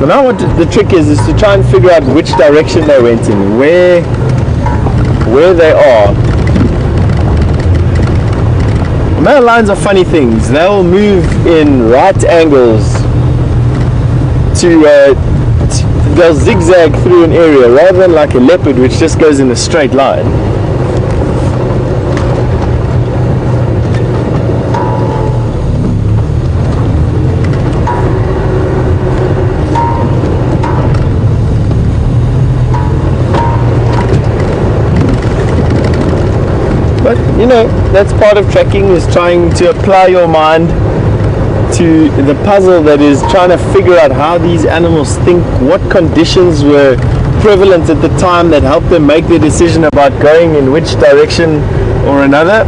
But now what the trick is to try and figure out which direction they went in, where they are. Male lions are funny things. They'll move in right angles they'll zigzag through an area rather than like a leopard which just goes in a straight line. But you know, that's part of tracking, is trying to apply your mind to the puzzle that is trying to figure out how these animals think, what conditions were prevalent at the time that helped them make their decision about going in which direction or another.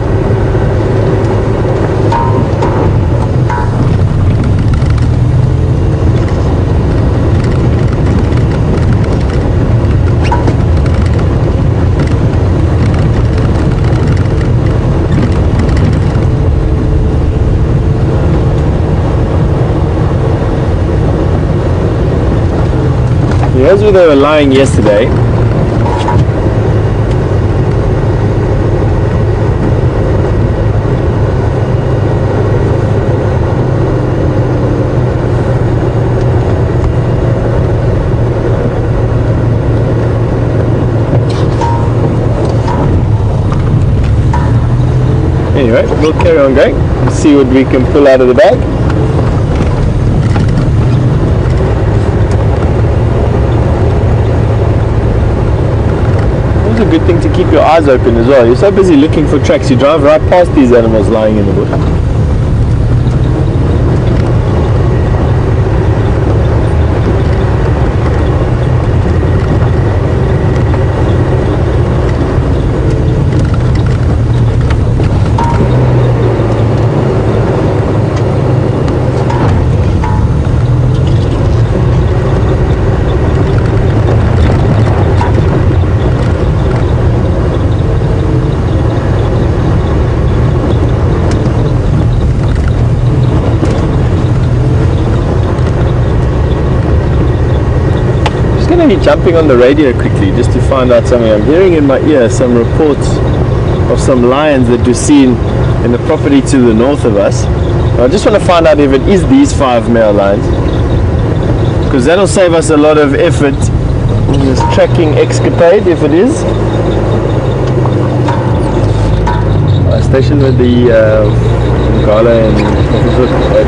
Here's where they were lying yesterday. Anyway, we'll carry on going and see what we can pull out of the bag. It's a good thing to keep your eyes open as well. You're so busy looking for tracks, you drive right past these animals lying in the bush. I'm going to be jumping on the radio quickly just to find out something. I'm hearing in my ear some reports of some lions that were seen in the property to the north of us. I just want to find out if it is these 5 male lions, because that'll save us a lot of effort in this tracking escapade if it is. I stationed with the Gala and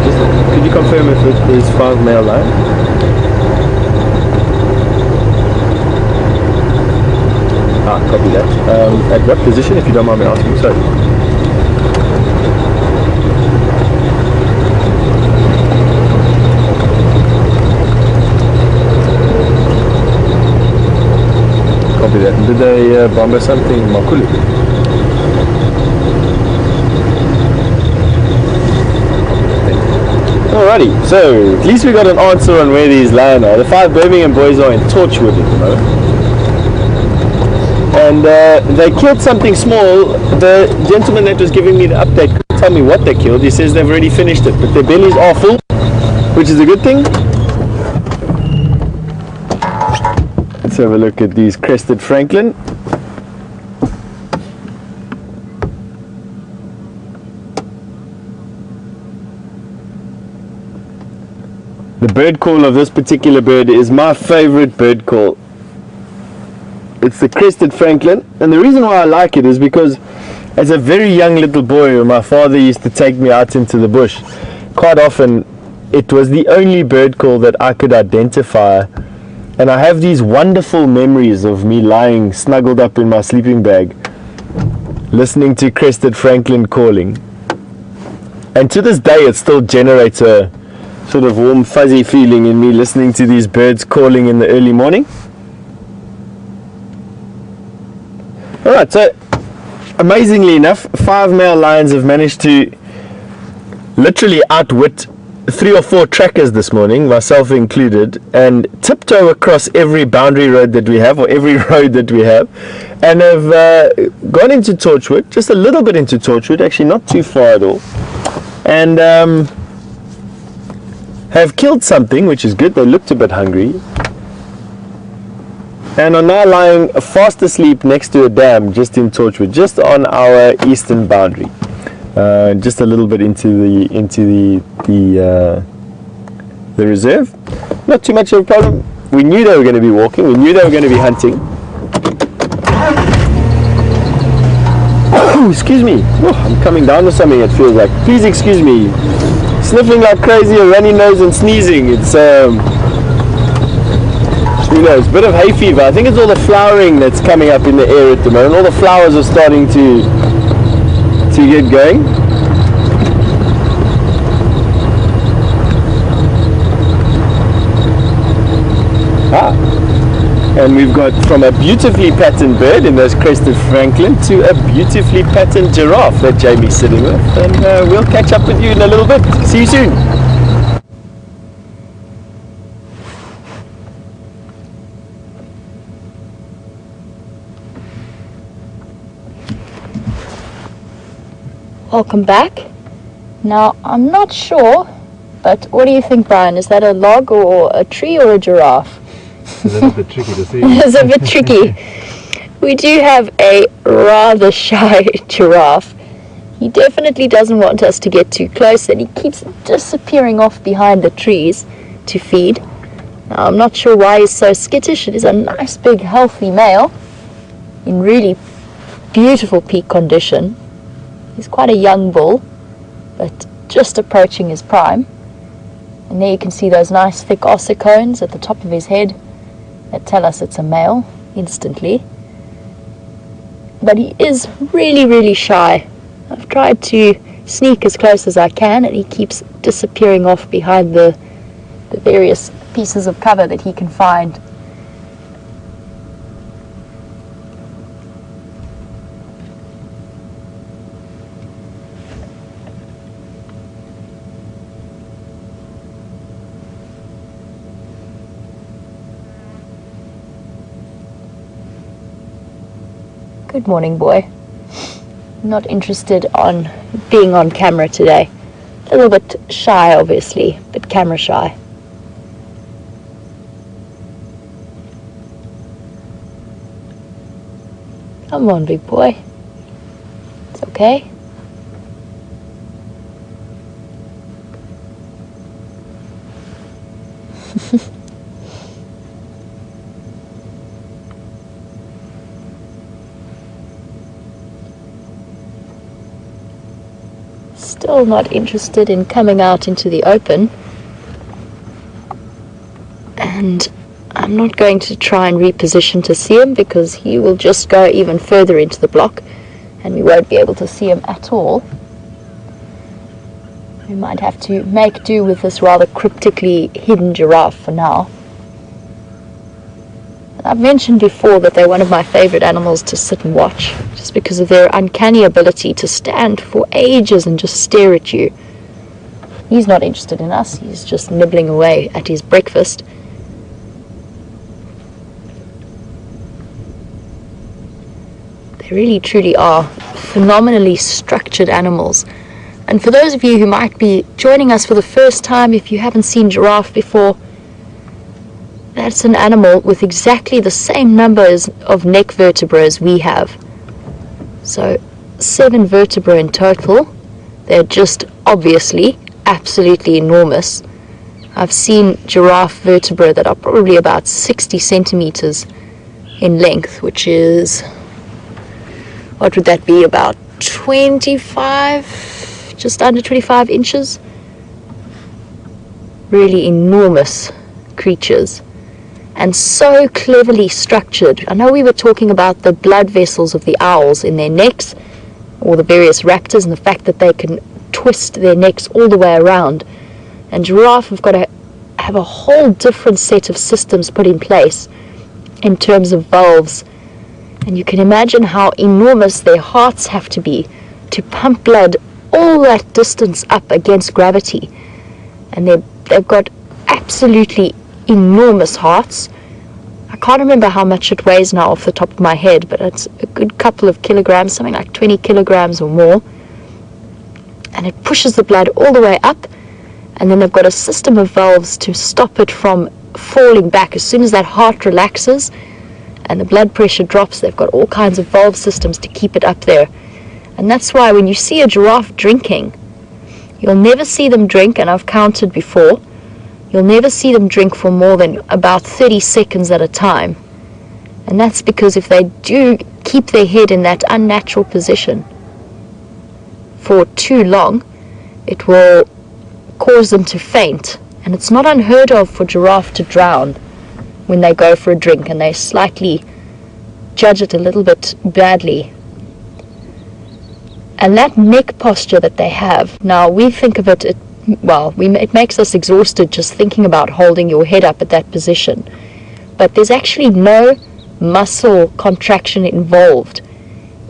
just could you confirm if it is 5 male lions? Copy that. At what position, if you don't mind me asking? Sorry. Copy that. Did they bomb something Makulu? Alrighty, so at least we got an answer on where these lions are. The 5 Birmingham boys are in Torchwood at the moment. And they killed something small. The gentleman that was giving me the update couldn't tell me what they killed. He says they've already finished it, but their bellies are full, which is a good thing. Let's have a look at these crested francolin. The bird call of this particular bird is my favorite bird call. It's the crested francolin, and the reason why I like it is because as a very young little boy, when my father used to take me out into the bush, quite often it was the only bird call that I could identify, and I have these wonderful memories of me lying snuggled up in my sleeping bag listening to crested francolin calling, and to this day it still generates a sort of warm fuzzy feeling in me listening to these birds calling in the early morning. Alright, so amazingly enough, 5 male lions have managed to literally outwit 3 or 4 trackers this morning, myself included, and tiptoe across every boundary road that we have, or every road that we have, and have gone into Torchwood, just a little bit into Torchwood, actually not too far at all, and have killed something, which is good. They looked a bit hungry, and are now lying fast asleep next to a dam just in Torchwood, just on our eastern boundary, just a little bit into the reserve. Not too much of a problem. We knew they were going to be walking. We knew they were going to be hunting. Oh, excuse me. Oh, I'm coming down with something, it feels like. Please excuse me. Sniffling like crazy, a runny nose and sneezing. It's who knows, bit of hay fever. I think it's all the flowering that's coming up in the air at the moment. All the flowers are starting to get going. And we've got from a beautifully patterned bird in those crested francolin to a beautifully patterned giraffe that Jamie's sitting with. And we'll catch up with you in a little bit. See you soon. Welcome back. Now, I'm not sure, but what do you think, Brian? Is that a log or a tree or a giraffe? It's a bit tricky to see. It's a bit tricky. We do have a rather shy giraffe. He definitely doesn't want us to get too close, and he keeps disappearing off behind the trees to feed. Now, I'm not sure why he's so skittish. It is a nice big healthy male in really beautiful peak condition. He's quite a young bull, but just approaching his prime. And there you can see those nice thick ossicones at the top of his head that tell us it's a male instantly. But he is really, really shy. I've tried to sneak as close as I can, and he keeps disappearing off behind the various pieces of cover that he can find. Good morning, boy. Not interested on being on camera today. A little bit shy, obviously, but camera shy. Come on, big boy. It's okay. Still not interested in coming out into the open, and I'm not going to try and reposition to see him, because he will just go even further into the block and we won't be able to see him at all. We might have to make do with this rather cryptically hidden giraffe for now. I've mentioned before that they're one of my favorite animals to sit and watch, just because of their uncanny ability to stand for ages and just stare at you. He's not interested in us, he's just nibbling away at his breakfast. They really truly are phenomenally structured animals. And for those of you who might be joining us for the first time, if you haven't seen giraffe before, that's an animal with exactly the same numbers of neck vertebrae as we have. So 7 vertebrae in total. They're just obviously absolutely enormous. I've seen giraffe vertebrae that are probably about 60 centimeters in length, which is, what would that be, about 25, just under 25 inches. Really enormous creatures. And so cleverly structured. I know we were talking about the blood vessels of the owls in their necks, or the various raptors, and the fact that they can twist their necks all the way around. And giraffe have got to have a whole different set of systems put in place in terms of valves. And you can imagine how enormous their hearts have to be to pump blood all that distance up against gravity. And they've got absolutely enormous hearts. I can't remember how much it weighs now off the top of my head, but it's a good couple of kilograms, something like 20 kilograms or more. And it pushes the blood all the way up, And then they've got a system of valves to stop it from falling back. As soon as that heart relaxes and the blood pressure drops, they've got all kinds of valve systems to keep it up there. And that's why when you see a giraffe drinking, you'll never see them drink, and I've counted before, you'll never see them drink for more than about 30 seconds at a time. And that's because if they do keep their head in that unnatural position for too long, it will cause them to faint. And it's not unheard of for giraffe to drown when they go for a drink, and they slightly judge it a little bit badly. And that neck posture that they have, now we think of it, it makes us exhausted just thinking about holding your head up at that position. But there's actually no muscle contraction involved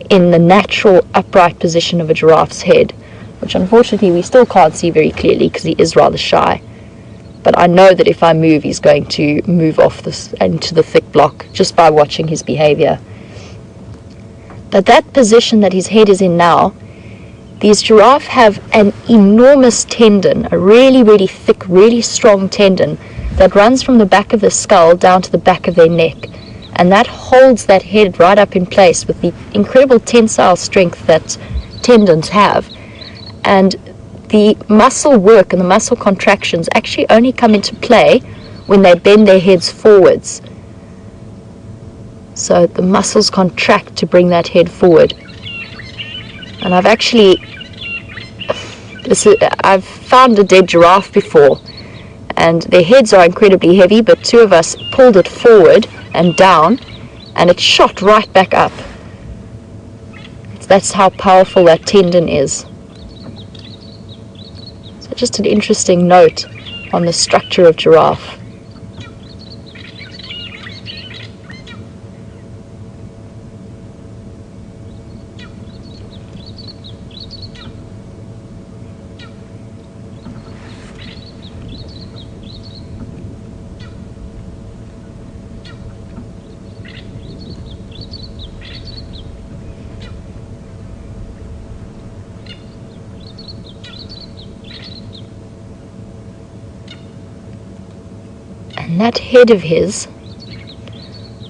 in the natural upright position of a giraffe's head, which unfortunately we still can't see very clearly because he is rather shy. But I know that if I move, he's going to move off this into the thick block just by watching his behavior. But that position that his head is in now, these giraffes have an enormous tendon, a really, really thick, really strong tendon that runs from the back of the skull down to the back of their neck. And that holds that head right up in place with the incredible tensile strength that tendons have. And the muscle work and the muscle contractions actually only come into play when they bend their heads forwards. So the muscles contract to bring that head forward. And I've found a dead giraffe before, and their heads are incredibly heavy, but two of us pulled it forward and down, and it shot right back up. That's how powerful that tendon is. So just an interesting note on the structure of giraffe. And that head of his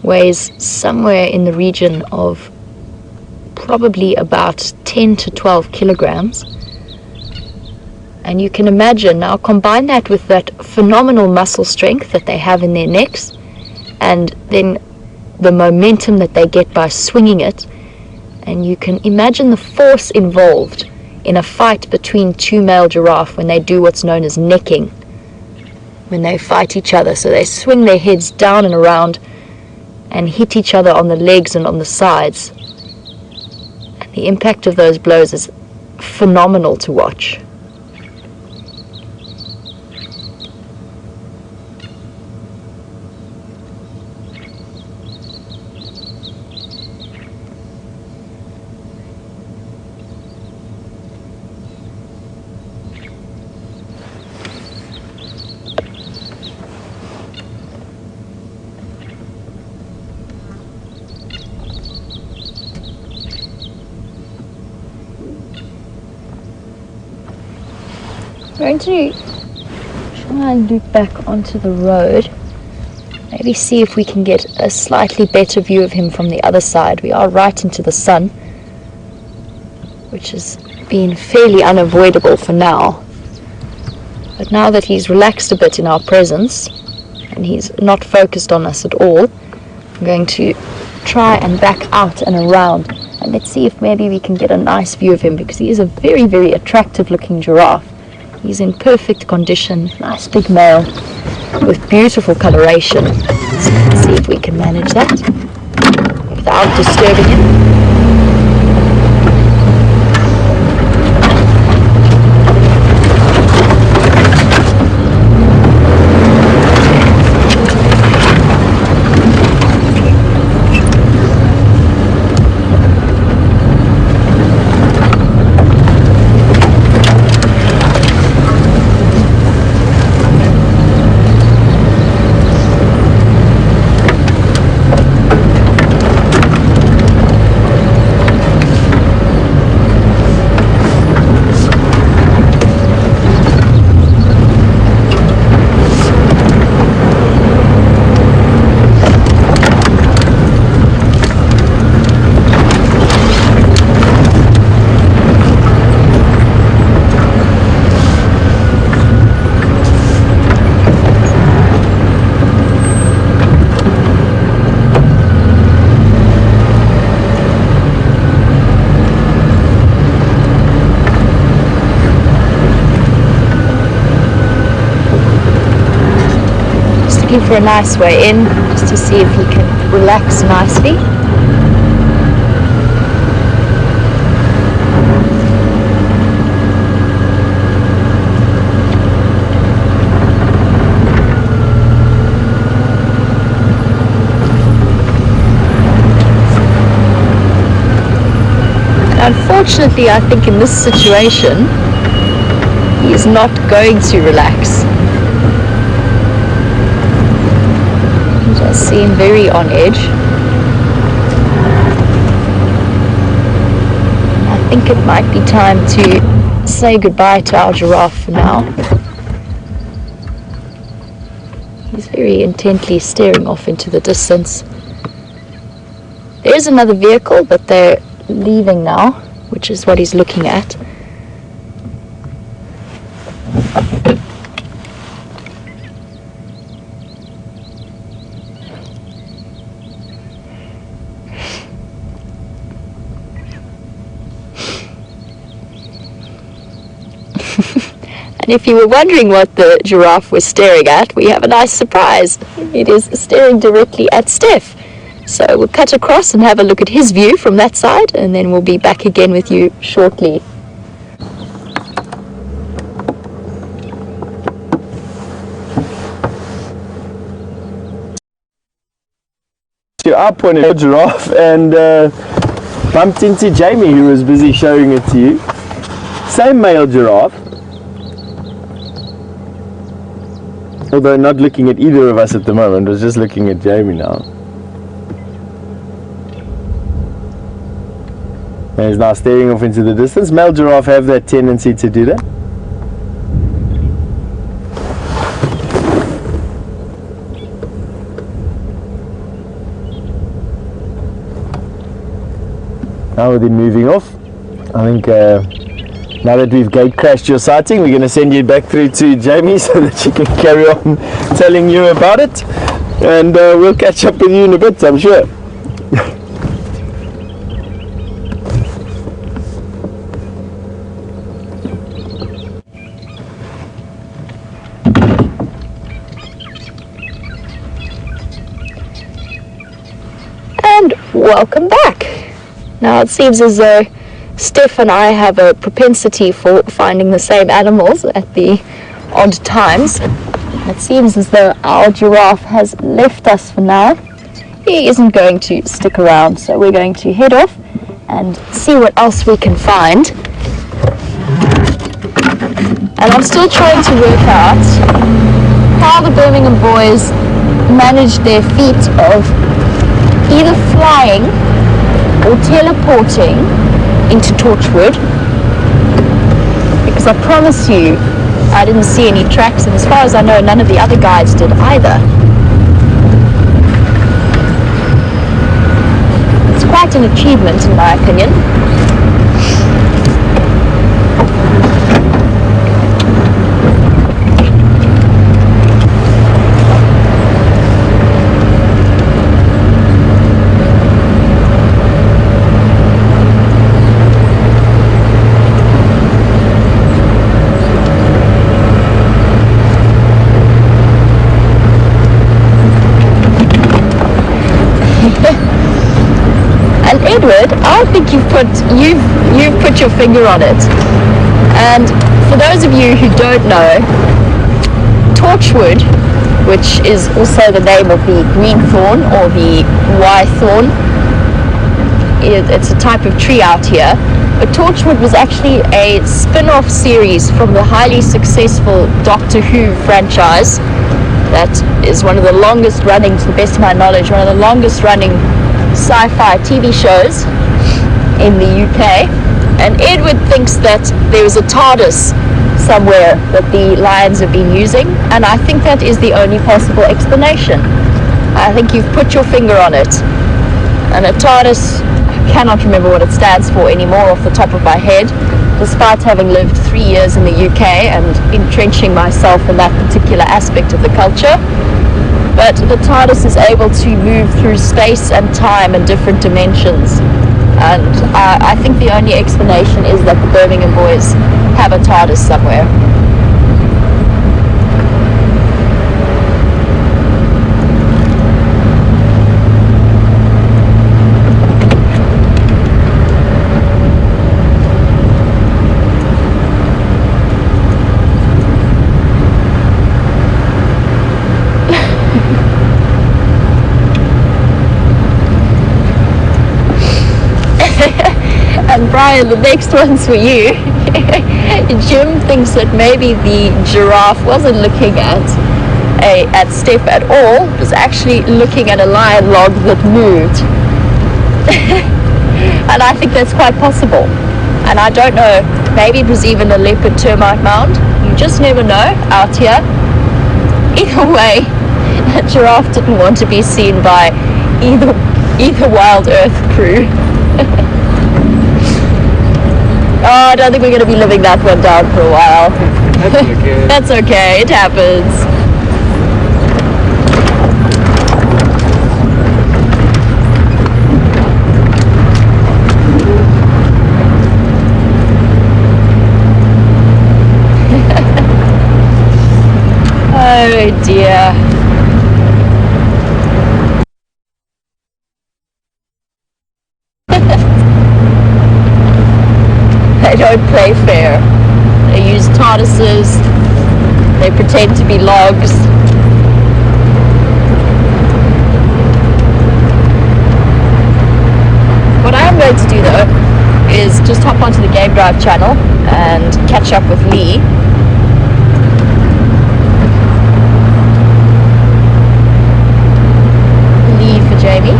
weighs somewhere in the region of probably about 10 to 12 kilograms. And you can imagine, now combine that with that phenomenal muscle strength that they have in their necks, and then the momentum that they get by swinging it, and you can imagine the force involved in a fight between two male giraffe when they do what's known as necking, when they fight each other. So they swing their heads down and around and hit each other on the legs and on the sides. And the impact of those blows is phenomenal to watch. I'm going to try and loop back onto the road, maybe see if we can get a slightly better view of him from the other side. We are right into the sun, which has been fairly unavoidable for now. But now that he's relaxed a bit in our presence and he's not focused on us at all, I'm going to try and back out and around, and let's see if maybe we can get a nice view of him, because he is a very, very attractive looking giraffe. He's in perfect condition, nice big male with beautiful coloration. So let's see if we can manage that without disturbing him. looking for a nice way in, just to see if he can relax nicely. Unfortunately, I think in this situation, he is not going to relax. You just seem very on edge. I think it might be time to say goodbye to our giraffe for now. He's very intently staring off into the distance. There is another vehicle, but they're leaving now, which is what he's looking at. And if you were wondering what the giraffe was staring at, we have a nice surprise. It is staring directly at Steph. So we'll cut across and have a look at his view from that side, and then we'll be back again with you shortly. I pointed at the giraffe and bumped into Jamie, who was busy showing it to you. Same male giraffe, although not looking at either of us at the moment, was just looking at Jamie now. And he's now staring off into the distance. Male giraffe have that tendency to do that. Now with him moving off, I think now that we've gate crashed your sighting, we're going to send you back through to Jamie so that she can carry on telling you about it. And we'll catch up with you in a bit, I'm sure. Welcome back. Now it seems as though Steph and I have a propensity for finding the same animals at the odd times. It seems as though our giraffe has left us for now. He isn't going to stick around, so we're going to head off and see what else we can find. And I'm still trying to work out how the Birmingham boys managed their feat of either flying or teleporting into Torchwood, because I promise you I didn't see any tracks, and as far as I know none of the other guides did either. It's quite an achievement in my opinion. Edward, I think you've put your finger on it. And for those of you who don't know, Torchwood, which is also the name of the green thorn or the Y thorn, it's a type of tree out here. But Torchwood was actually a spin-off series from the highly successful Doctor Who franchise. That is one of the longest running, to the best of my knowledge, one of the longest running sci-fi TV shows in the UK, and Edward thinks that there is a TARDIS somewhere that the Lions have been using, and I think that is the only possible explanation. I think you've put your finger on it. And a TARDIS, I cannot remember what it stands for anymore off the top of my head, despite having lived 3 years in the UK and entrenching myself in that particular aspect of the culture. But the TARDIS is able to move through space and time and different dimensions. And I think the only explanation is that the Birmingham boys have a TARDIS somewhere. Brian, the next one's for you. Jim thinks that maybe the giraffe wasn't looking at Steph at all, was actually looking at a lion log that moved. And I think that's quite possible. And I don't know, maybe it was even a leopard termite mound. You just never know out here. Either way, a giraffe didn't want to be seen by either Wild Earth crew. Oh, I don't think we're going to be living that one down for a while. That's okay. That's okay, it happens. Oh dear. They don't play fair. They use tortoises. They pretend to be logs. What I am going to do though is just hop onto the Game Drive channel and catch up with Lee. Lee for Jamie.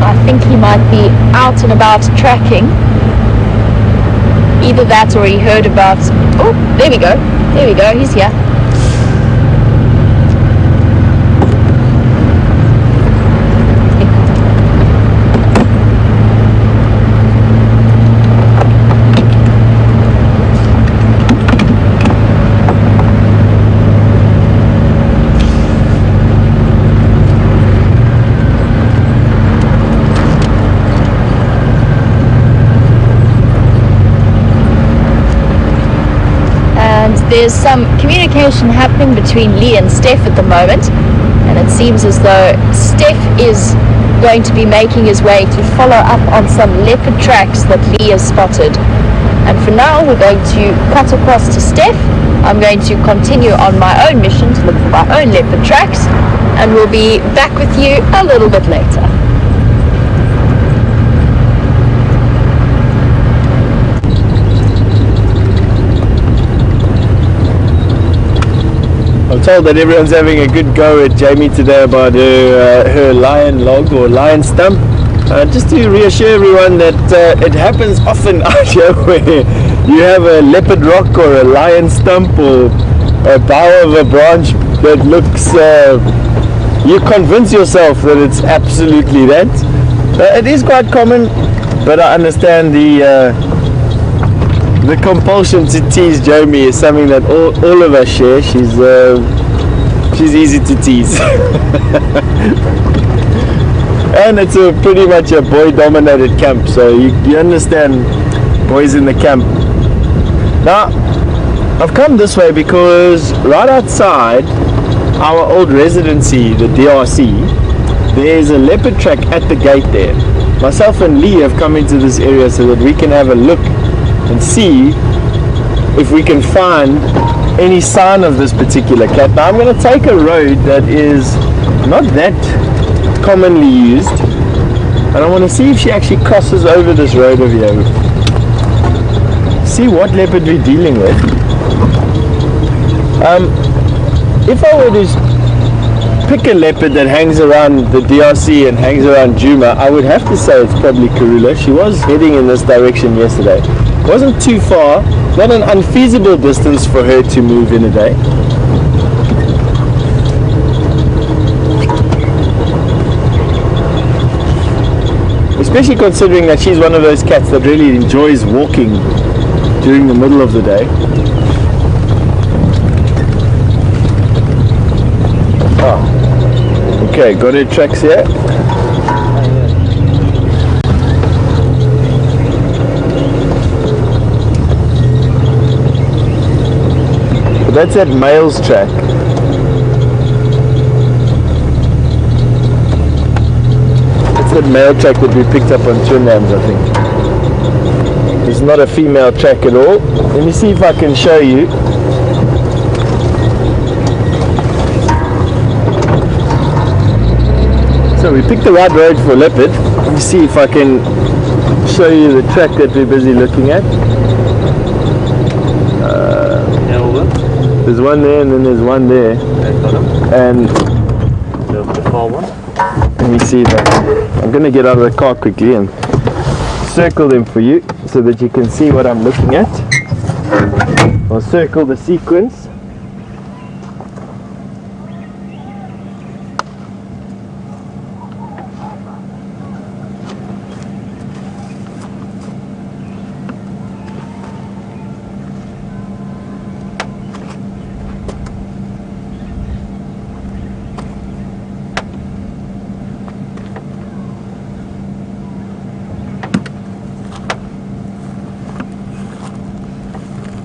I think he might be out and about tracking. Either that or he heard about... Oh, there we go. There we go. He's here. There's some communication happening between Lee and Steph at the moment, and it seems as though Steph is going to be making his way to follow up on some leopard tracks that Lee has spotted. And for now, we're going to cut across to Steph. I'm going to continue on my own mission to look for my own leopard tracks, and we'll be back with you a little bit later. I'm told that everyone's having a good go at Jamie today about her lion log or lion stump. Just to reassure everyone that it happens often out here where you have a leopard rock or a lion stump or a bough of a branch that looks, you convince yourself that it's absolutely that. It is quite common, but I understand the compulsion to tease Jamie is something that all of us share. She's easy to tease. And it's pretty much a boy-dominated camp, so you understand boys in the camp. Now, I've come this way because right outside our old residency, the DRC, there's a leopard track at the gate there. Myself and Lee have come into this area so that we can have a look and see if we can find any sign of this particular cat. Now I'm going to take a road that is not that commonly used, and I want to see if she actually crosses over this road over here. See what leopard we're dealing with. If I were to pick a leopard that hangs around the DRC and hangs around Djuma, I would have to say it's probably Karula. She was heading in this direction yesterday. Wasn't too far, not an unfeasible distance for her to move in a day. Especially considering that she's one of those cats that really enjoys walking during the middle of the day. Oh. Okay, got her tracks here. That's at male's track. That's that male track that we picked up on Twin Lambs, I think. It's not a female track at all. Let me see if I can show you. know, we picked the right road for leopard. Let me see if I can show you the track that we're busy looking at. There's one there and then there's one there. And The far one. let me see that. I'm going to get out of the car quickly and circle them for you so that you can see what I'm looking at. I'll circle the sequence.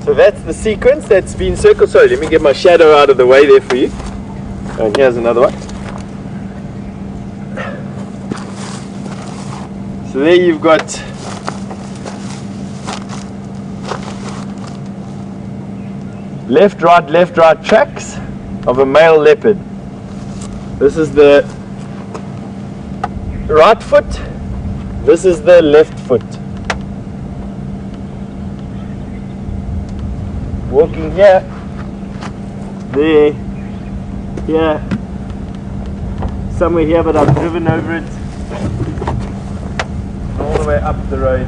So that's the sequence that's been circled. Sorry, let me get my shadow out of the way there for you. And here's another one. So there you've got left, right tracks of a male leopard. This is the right foot. This is the left foot. Walking here, there, here, somewhere here, but I've driven over it all the way up the road.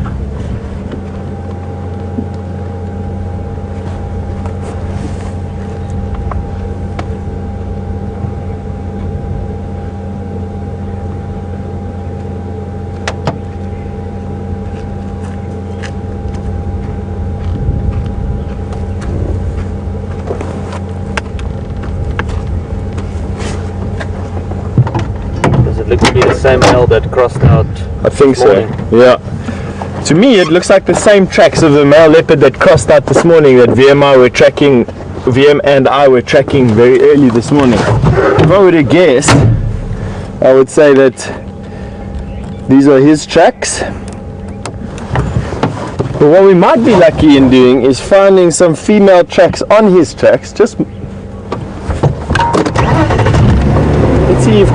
Looks to be the same male that crossed out. I think so, yeah. To me it looks like the same tracks of the male leopard that crossed out this morning that VM and I were tracking very early this morning. If I were to guess, I would say that these are his tracks. But what we might be lucky in doing is finding some female tracks on his tracks. Just let's see if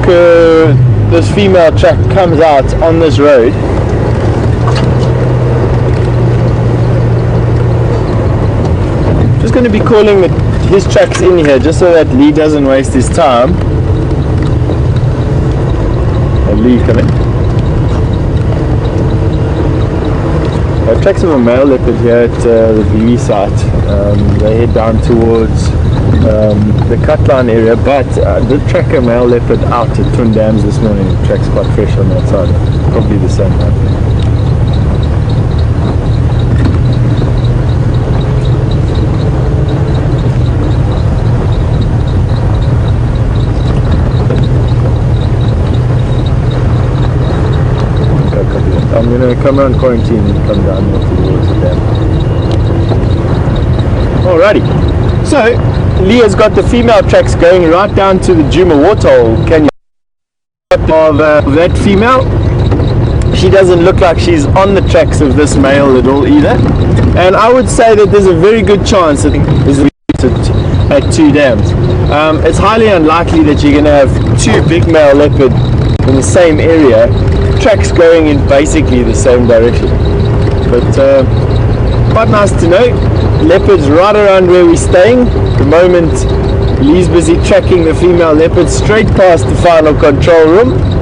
this female track comes out on this road. Just going to be calling his tracks in here just so that Lee doesn't waste his time. And Lee, come in. Tracks of a male leopard here at the VE site. They head down towards the Cutline area, but the track a male leopard out at Twin Dams this morning. The track's quite fresh on that side. Probably the same one. I'm going to come around quarantine and come down here towards the dam. Alrighty. So, Leah's got the female tracks going right down to the Djuma waterhole. Can you of that female? She doesn't look like she's on the tracks of this male at all either. And I would say that there's a very good chance that is at two dams. It's highly unlikely that you're going to have two big male leopard in the same area, tracks going in basically the same direction. But quite nice to know. Leopards right around where we're staying. At the moment, Lee's busy tracking the female leopard straight past the final control room.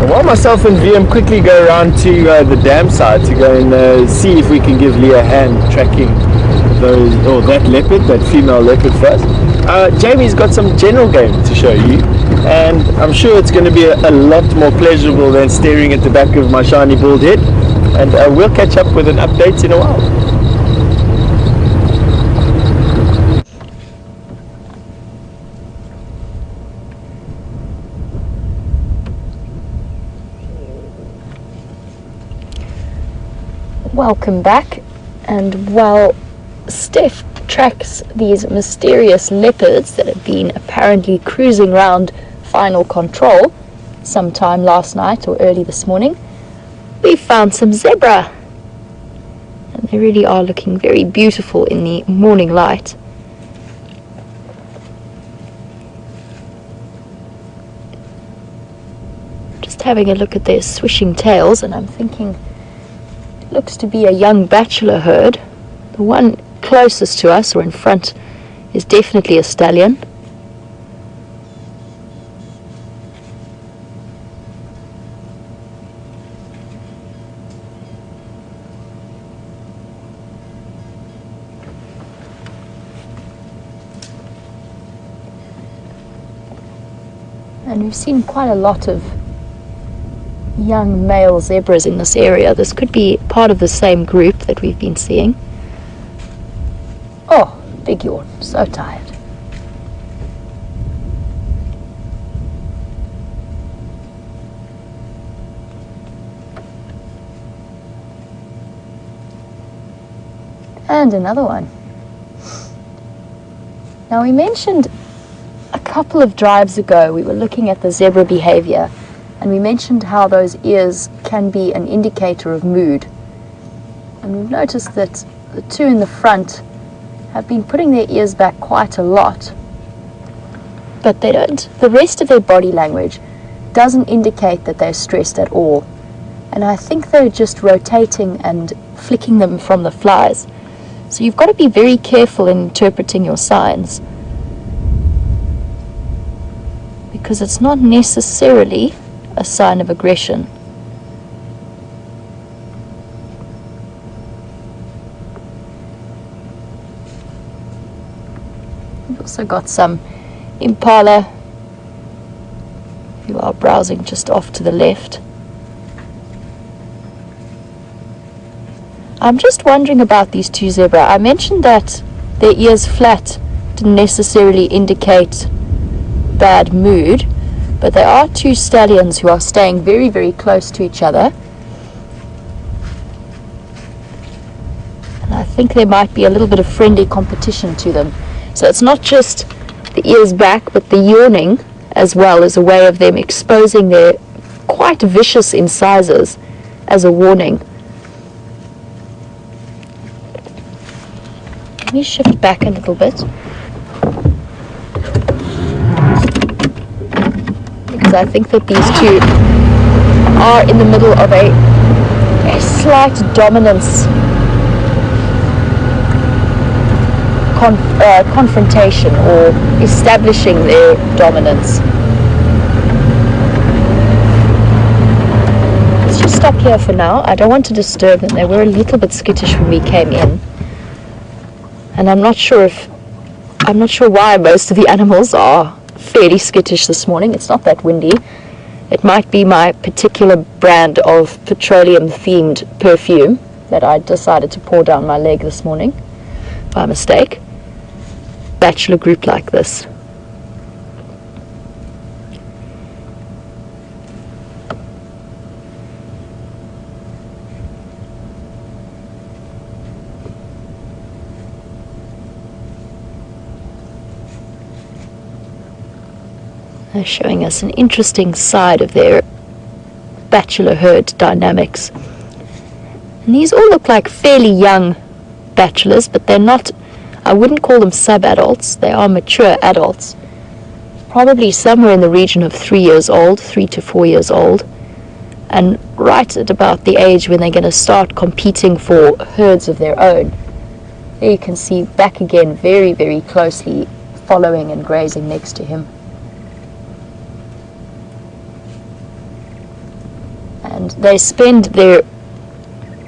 While myself and VM quickly go around to the dam side to go and see if we can give Lee a hand tracking those, or that leopard, that female leopard first. Jamie's got some general game to show you, and I'm sure it's going to be a lot more pleasurable than staring at the back of my shiny bald head, and we'll catch up with an update in a while. Welcome back, and while Steph tracks these mysterious leopards that have been apparently cruising around final control sometime last night or early this morning, we found some zebra. And they really are looking very beautiful in the morning light. Just having a look at their swishing tails, and I'm thinking it looks to be a young bachelor herd. The one closest to us or in front is definitely a stallion. And we've seen quite a lot of young male zebras in this area. This could be part of the same group that we've been seeing. Oh, big yawn, so tired. And another one. Now we mentioned a couple of drives ago, we were looking at the zebra behavior, and we mentioned how those ears can be an indicator of mood. And we've noticed that the two in the front have been putting their ears back quite a lot, but they don't. The rest of their body language doesn't indicate that they're stressed at all. And I think they're just rotating and flicking them from the flies. So you've got to be very careful in interpreting your signs, because it's not necessarily a sign of aggression. We've also got some impala who are browsing just off to the left. I'm just wondering about these two zebra. I mentioned that their ears flat didn't necessarily indicate bad mood, but there are two stallions who are staying very, very close to each other. And I think there might be a little bit of friendly competition to them. So it's not just the ears back, but the yawning as well is a way of them exposing their quite vicious incisors as a warning. Let me shift back a little bit, because I think that these two are in the middle of a slight dominance confrontation, or establishing their dominance. Let's just stop here for now. I don't want to disturb them. They were a little bit skittish when we came in, and I'm not sure why most of the animals are fairly skittish this morning. It's not that windy. It might be my particular brand of petroleum-themed perfume that I decided to pour down my leg this morning by mistake. Bachelor group like this. They're showing us an interesting side of their bachelor herd dynamics. And these all look like fairly young bachelors, but they're not, I wouldn't call them sub-adults. They are mature adults, probably somewhere in the region of 3 years old, 3 to 4 years old, and right at about the age when they're going to start competing for herds of their own. There you can see back again very, very closely following and grazing next to him. And they spend their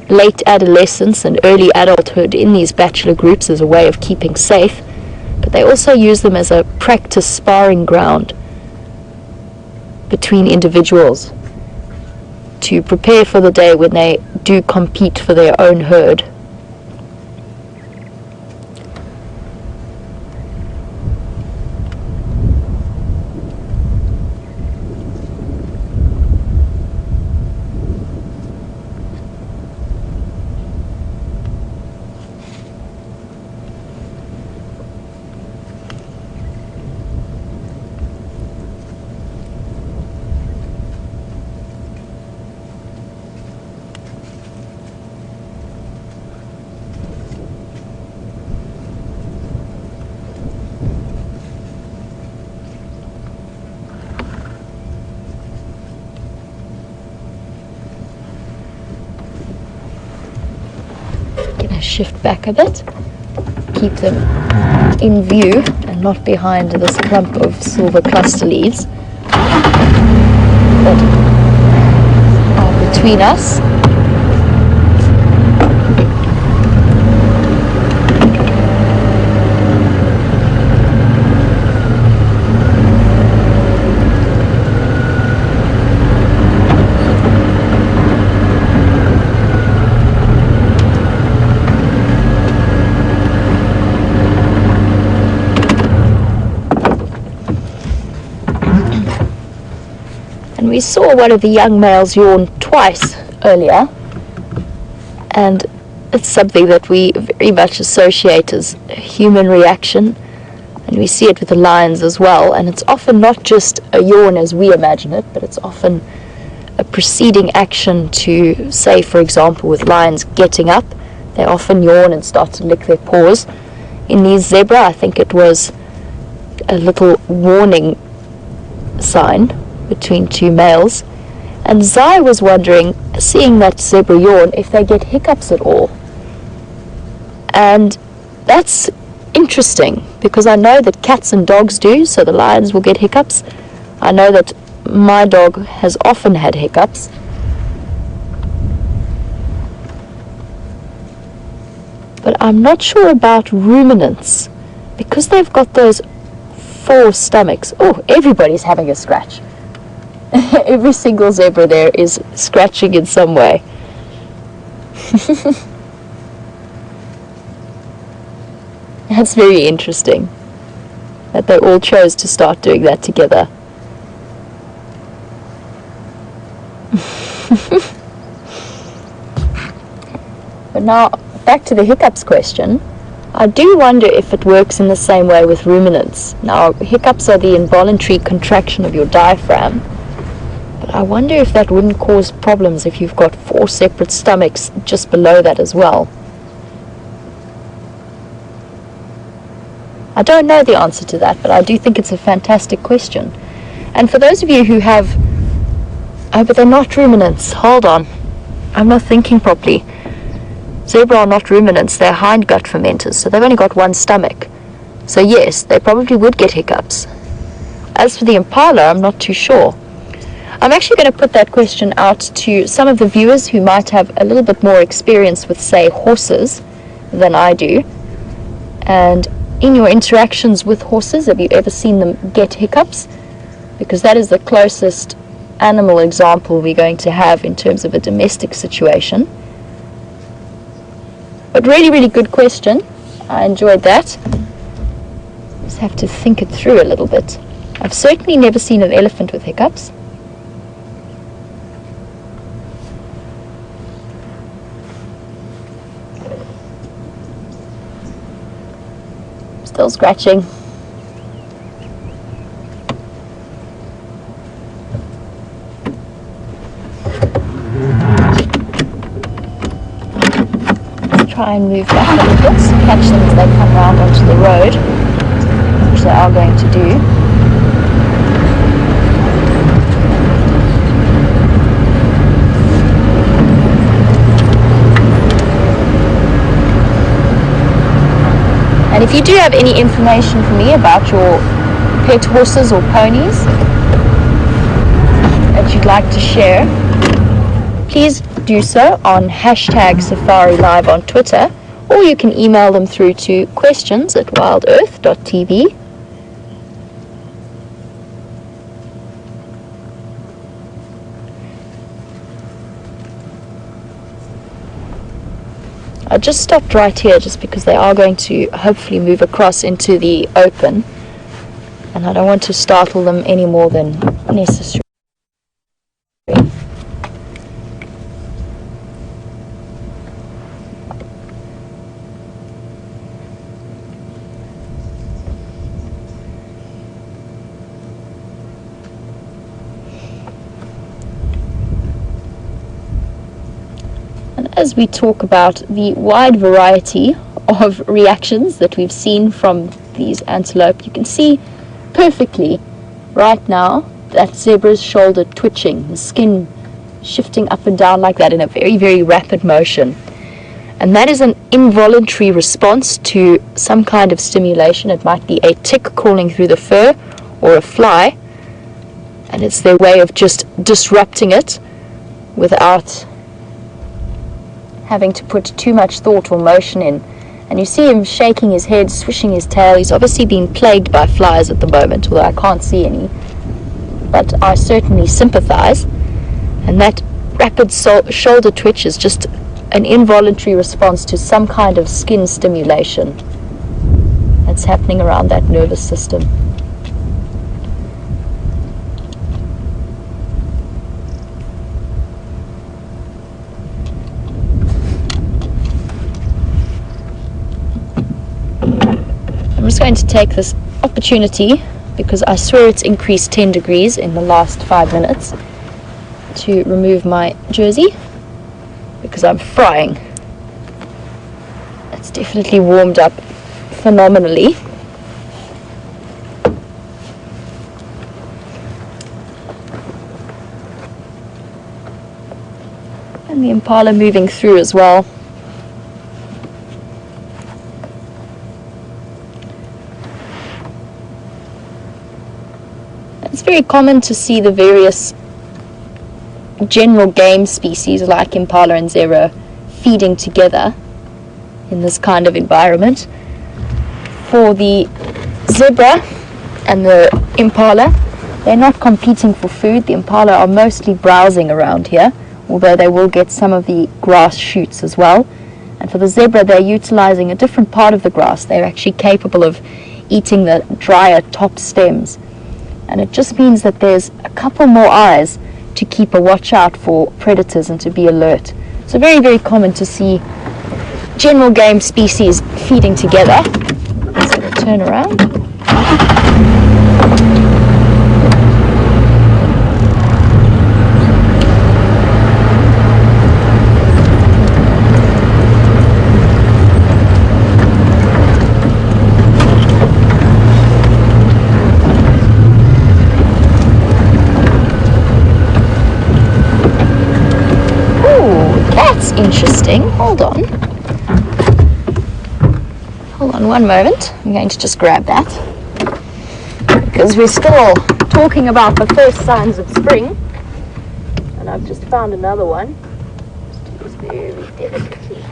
late adolescence and early adulthood in these bachelor groups as a way of keeping safe, but they also use them as a practice sparring ground between individuals to prepare for the day when they do compete for their own herd. shift back a bit, keep them in view and not behind this clump of silver cluster leaves that are between us. We saw one of the young males yawn twice earlier, and it's something that we very much associate as a human reaction, and we see it with the lions as well. And it's often not just a yawn as we imagine it, but it's often a preceding action to, say for example with lions getting up, they often yawn and start to lick their paws. In these zebra, I think it was a little warning sign between two males. And Zai was wondering, seeing that zebra yawn, if they get hiccups at all. And that's interesting, because I know that cats and dogs do, so the lions will get hiccups. I know that my dog has often had hiccups. But I'm not sure about ruminants, because they've got those 4 stomachs. Oh, everybody's having a scratch. Every single zebra there is scratching in some way. That's very interesting that they all chose to start doing that together. But now, back to the hiccups question. I do wonder if it works in the same way with ruminants. Now, hiccups are the involuntary contraction of your diaphragm. But I wonder if that wouldn't cause problems if you've got 4 separate stomachs just below that as well. I don't know the answer to that, but I do think it's a fantastic question. And for those of you who have... Oh, but they're not ruminants. Hold on. I'm not thinking properly. Zebra are not ruminants. They're hindgut fermenters, so they've only got 1 stomach. So yes, they probably would get hiccups. As for the impala, I'm not too sure. I'm actually going to put that question out to some of the viewers who might have a little bit more experience with, say, horses than I do. And in your interactions with horses, have you ever seen them get hiccups? Because that is the closest animal example we're going to have in terms of a domestic situation. But really, really good question. I enjoyed that. Just have to think it through a little bit. I've certainly never seen an elephant with hiccups. Still scratching. Try and move back a little bit, catch them as they come round onto the road, which they are going to do. And if you do have any information for me about your pet horses or ponies that you'd like to share, please do so on #SafariLive on Twitter, or you can email them through to questions@WildEarth.tv. I just stopped right here just because they are going to hopefully move across into the open, and I don't want to startle them any more than necessary. As we talk about the wide variety of reactions that we've seen from these antelope, you can see perfectly right now that zebra's shoulder twitching, the skin shifting up and down like that in a very, very rapid motion. And that is an involuntary response to some kind of stimulation. It might be a tick crawling through the fur or a fly, and it's their way of just disrupting it without having to put too much thought or motion in. And you see him shaking his head, swishing his tail. He's obviously being plagued by flies at the moment, although I can't see any. But I certainly sympathize. And that rapid shoulder twitch is just an involuntary response to some kind of skin stimulation that's happening around that nervous system. I'm just going to take this opportunity, because I swear it's increased 10 degrees in the last 5 minutes, to remove my jersey, because I'm frying. It's definitely warmed up phenomenally. And the impala moving through as well. It's very common to see the various general game species like impala and zebra feeding together in this kind of environment. For the zebra and the impala, they're not competing for food. The impala are mostly browsing around here, although they will get some of the grass shoots as well. And for the zebra, they're utilizing a different part of the grass. They're actually capable of eating the drier top stems. And it just means that there's a couple more eyes to keep a watch out for predators and to be alert. So very, very common to see general game species feeding together. So we'll turn around. Interesting. Hold on one moment. I'm going to just grab that, because we're still talking about the first signs of spring, and I've just found another one. Just do this very delicately.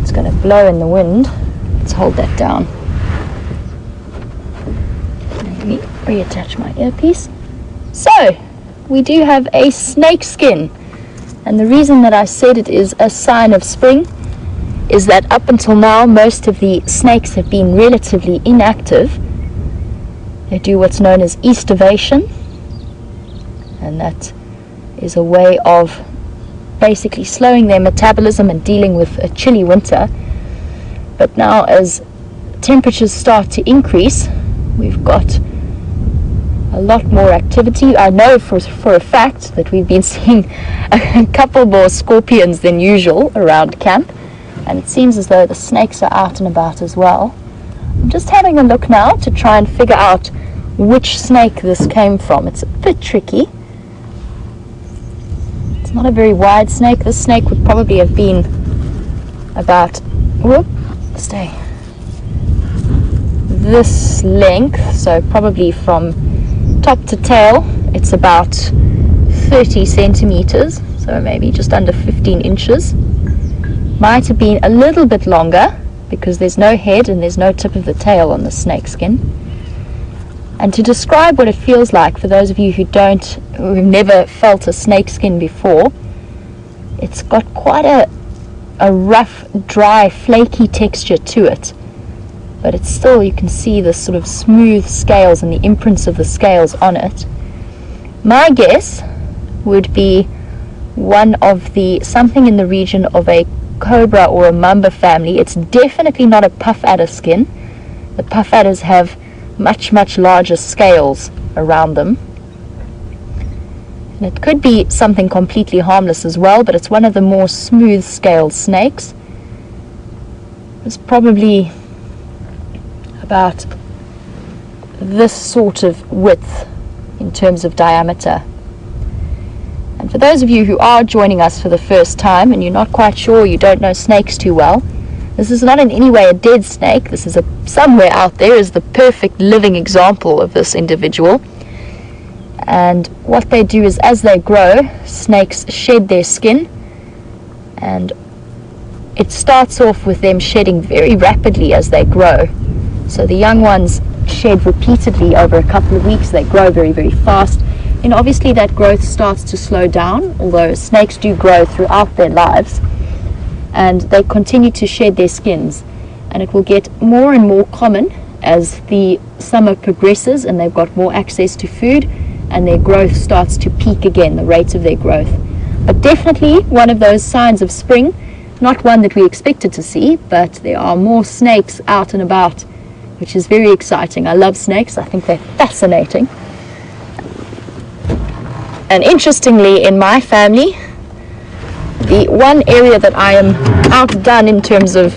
It's going to blow in the wind. Let's hold that down. Let me reattach my earpiece. So, we do have a snake skin. And the reason that I said it is a sign of spring is that up until now, most of the snakes have been relatively inactive. They do what's known as estivation. And that is a way of basically slowing their metabolism and dealing with a chilly winter. But now, as temperatures start to increase, we've got a lot more activity. I know for a fact that we've been seeing a couple more scorpions than usual around camp, and it seems as though the snakes are out and about as well. I'm just having a look now to try and figure out which snake this came from. It's a bit tricky. It's not a very wide snake. This snake would probably have been about, this length, so probably from top to tail it's about 30 centimeters, so maybe just under 15 inches. Might have been a little bit longer because there's no head and there's no tip of the tail on the snake skin. And to describe what it feels like for those of you who've never felt a snake skin before, it's got quite a rough, dry, flaky texture to it, but it's still, you can see the sort of smooth scales and the imprints of the scales on it. My guess would be something in the region of a cobra or a mamba family. It's definitely not a puff adder skin. The puff adders have much, much larger scales around them. And it could be something completely harmless as well, but it's one of the more smooth scaled snakes. It's probably about this sort of width in terms of diameter. And for those of you who are joining us for the first time and you're not quite sure, you don't know snakes too well, this is not in any way a dead snake. This is somewhere out there is the perfect living example of this individual. And what they do is, as they grow, snakes shed their skin, and it starts off with them shedding very rapidly as they grow. So the young ones shed repeatedly over a couple of weeks. They grow very, very fast. And obviously that growth starts to slow down, although snakes do grow throughout their lives. And they continue to shed their skins. And it will get more and more common as the summer progresses and they've got more access to food, and their growth starts to peak again, the rate of their growth. But definitely one of those signs of spring, not one that we expected to see, but there are more snakes out and about, which is very exciting. I love snakes. I think they're fascinating. And interestingly, in my family, the one area that I am outdone in terms of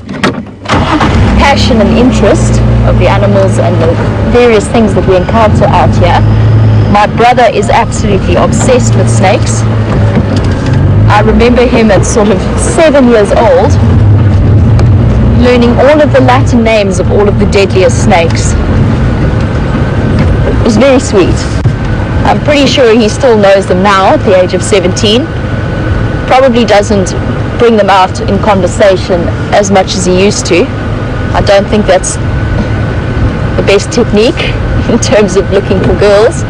passion and interest of the animals and the various things that we encounter out here, my brother is absolutely obsessed with snakes. I remember him at sort of 7 years old, learning all of the Latin names of all of the deadliest snakes. It was very sweet. I'm pretty sure he still knows them now at the age of 17. Probably doesn't bring them out in conversation as much as he used to. I don't think that's the best technique in terms of looking for girls.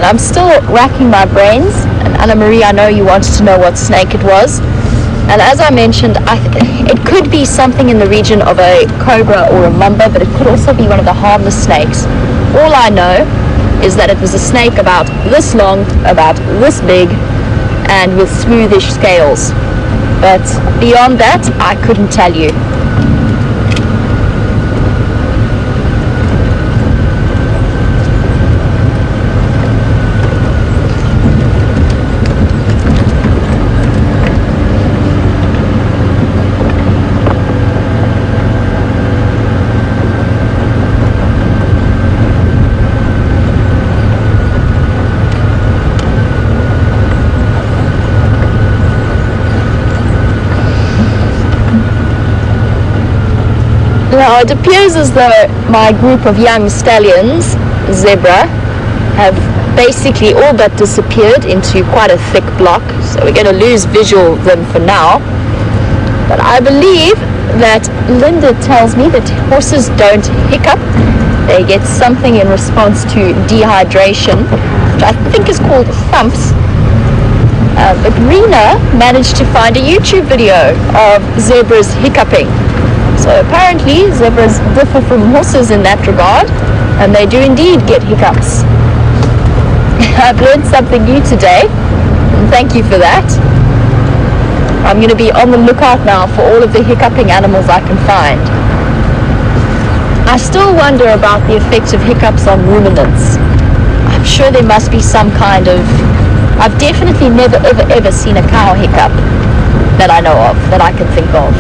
I'm still racking my brains, and Anna Marie, I know you wanted to know what snake it was, and as I mentioned, it could be something in the region of a cobra or a mamba, but it could also be one of the harmless snakes. All I know is that it was a snake about this long, about this big, and with smoothish scales, but beyond that I couldn't tell you. Now it appears as though my group of young stallions, zebra, have basically all but disappeared into quite a thick block, so we're going to lose visual of them for now. But I believe that Linda tells me that horses don't hiccup. They get something in response to dehydration, which I think is called thumps. But Rena managed to find a YouTube video of zebras hiccuping. So apparently zebras differ from horses in that regard, and they do indeed get hiccups. I've learned something new today, and thank you for that. I'm going to be on the lookout now for all of the hiccuping animals I can find. I still wonder about the effects of hiccups on ruminants. I'm sure there must be some kind of... I've definitely never ever seen a cow hiccup that I know of, that I can think of.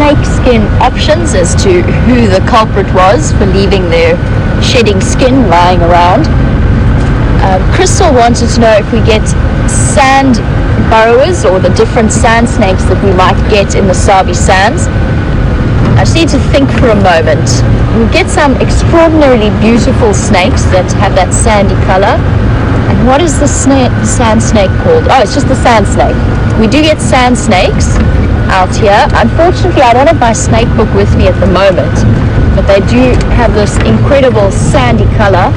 snake skin options as to who the culprit was for leaving their shedding skin lying around. Crystal wanted to know if we get sand burrowers or the different sand snakes that we might get in the Sabi sands. I just need to think for a moment. We get some extraordinarily beautiful snakes that have that sandy color. And what is the sand snake called? Oh, it's just the sand snake. We do get sand snakes out here. Unfortunately, I don't have my snake book with me at the moment, but they do have this incredible sandy color.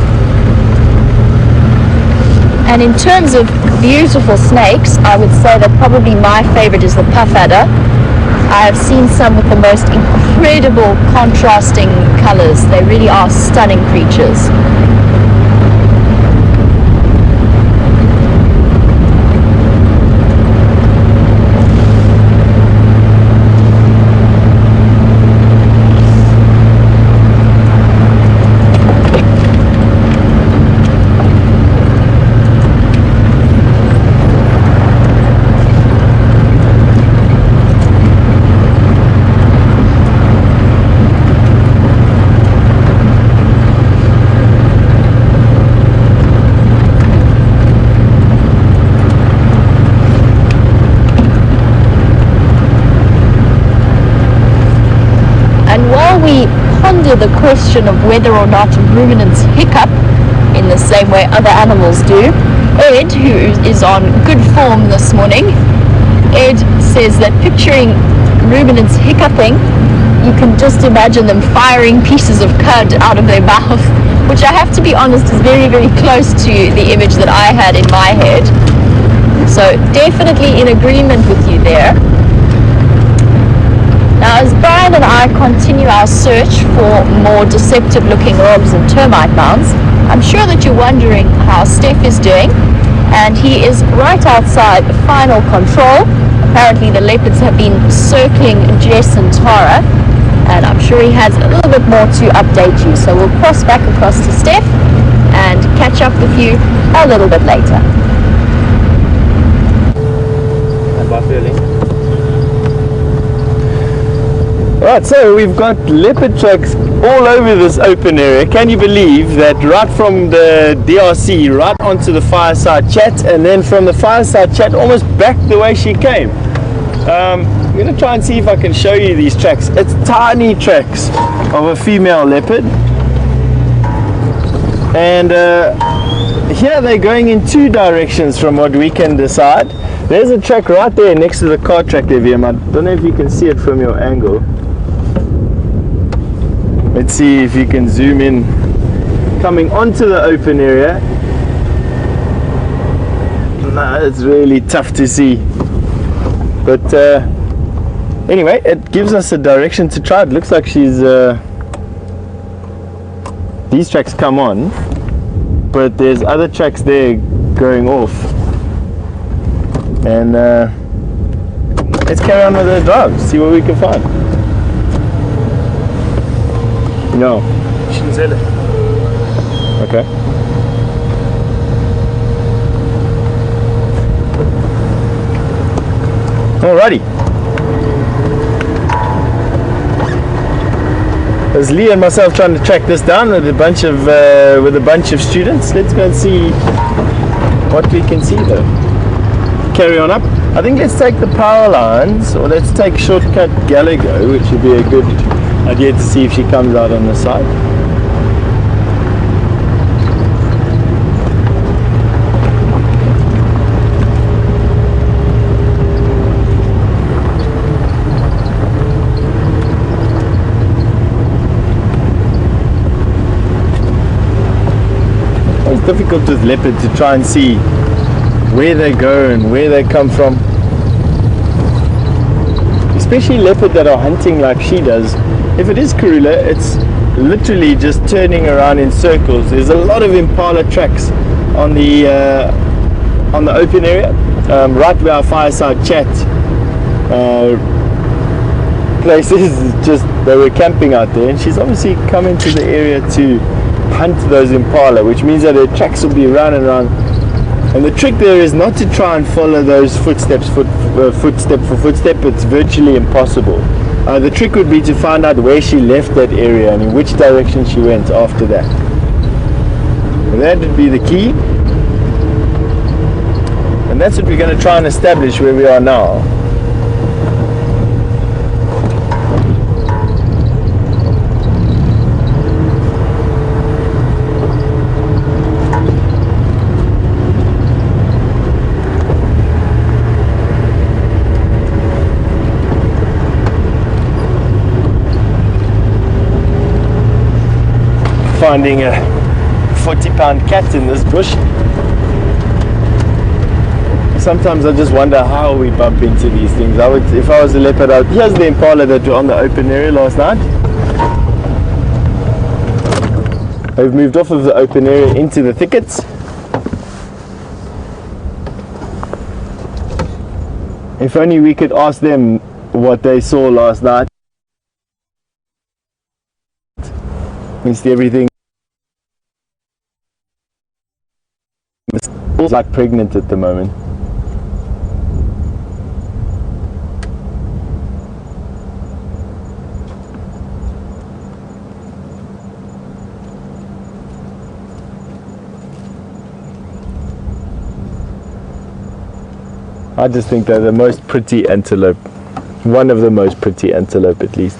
And in terms of beautiful snakes, I would say that probably my favorite is the puff adder. I have seen some with the most incredible contrasting colors. They really are stunning creatures. We ponder the question of whether or not ruminants hiccup in the same way other animals do. Ed, who is on good form this morning, Ed says that picturing ruminants hiccuping, you can just imagine them firing pieces of cud out of their mouth, which I have to be honest is very, very close to the image that I had in my head. So definitely in agreement with you there. Now, as Brian and I continue our search for more deceptive looking rogues and termite mounds, I'm sure that you're wondering how Steph is doing, and he is right outside final control. Apparently the leopards have been circling Jess and Tara, and I'm sure he has a little bit more to update you. So we'll cross back across to Steph and catch up with you a little bit later. And by feeling? Right, so we've got leopard tracks all over this open area. Can you believe that right from the DRC right onto the fireside chat, and then from the fireside chat almost back the way she came? I'm going to try and see if I can show you these tracks. It's tiny tracks of a female leopard, and here they're going in two directions from what we can decide. There's a track right there next to the car track there, VM. I don't know if you can see it from your angle. Let's see if you can zoom in. Coming onto the open area. Nah, it's really tough to see. But anyway, it gives us a direction to try. It looks like she's... these tracks come on, but there's other tracks there going off. And let's carry on with the drive, see what we can find. No. Shinzele. Okay. Alrighty. There's Lee and myself trying to track this down with a bunch of students. Let's go and see what we can see though. Carry on up. I think let's take the power lines, or let's take shortcut Gallego, which would be a good idea to see if she comes out on the side. It's difficult with leopard to try and see where they go and where they come from, especially leopard that are hunting like she does. If it is Karula, it's literally just turning around in circles. There's a lot of impala tracks on the open area, right where our fireside chat place is. Just they were camping out there, and she's obviously come into the area to hunt those impala, which means that her tracks will be round and round. And the trick there is not to try and follow those footsteps footstep for footstep. It's virtually impossible. The trick would be to find out where she left that area and in which direction she went after that. That would be the key. And that's what we're going to try and establish where we are now. Finding a 40-pound cat in this bush. Sometimes I just wonder how we bump into these things. If I was a leopard, here's the impala that were on the open area last night. They've moved off of the open area into the thickets. If only we could ask them what they saw last night. Missed everything. It's like pregnant at the moment. I just think they're the most pretty antelope. One of the most pretty antelope, at least.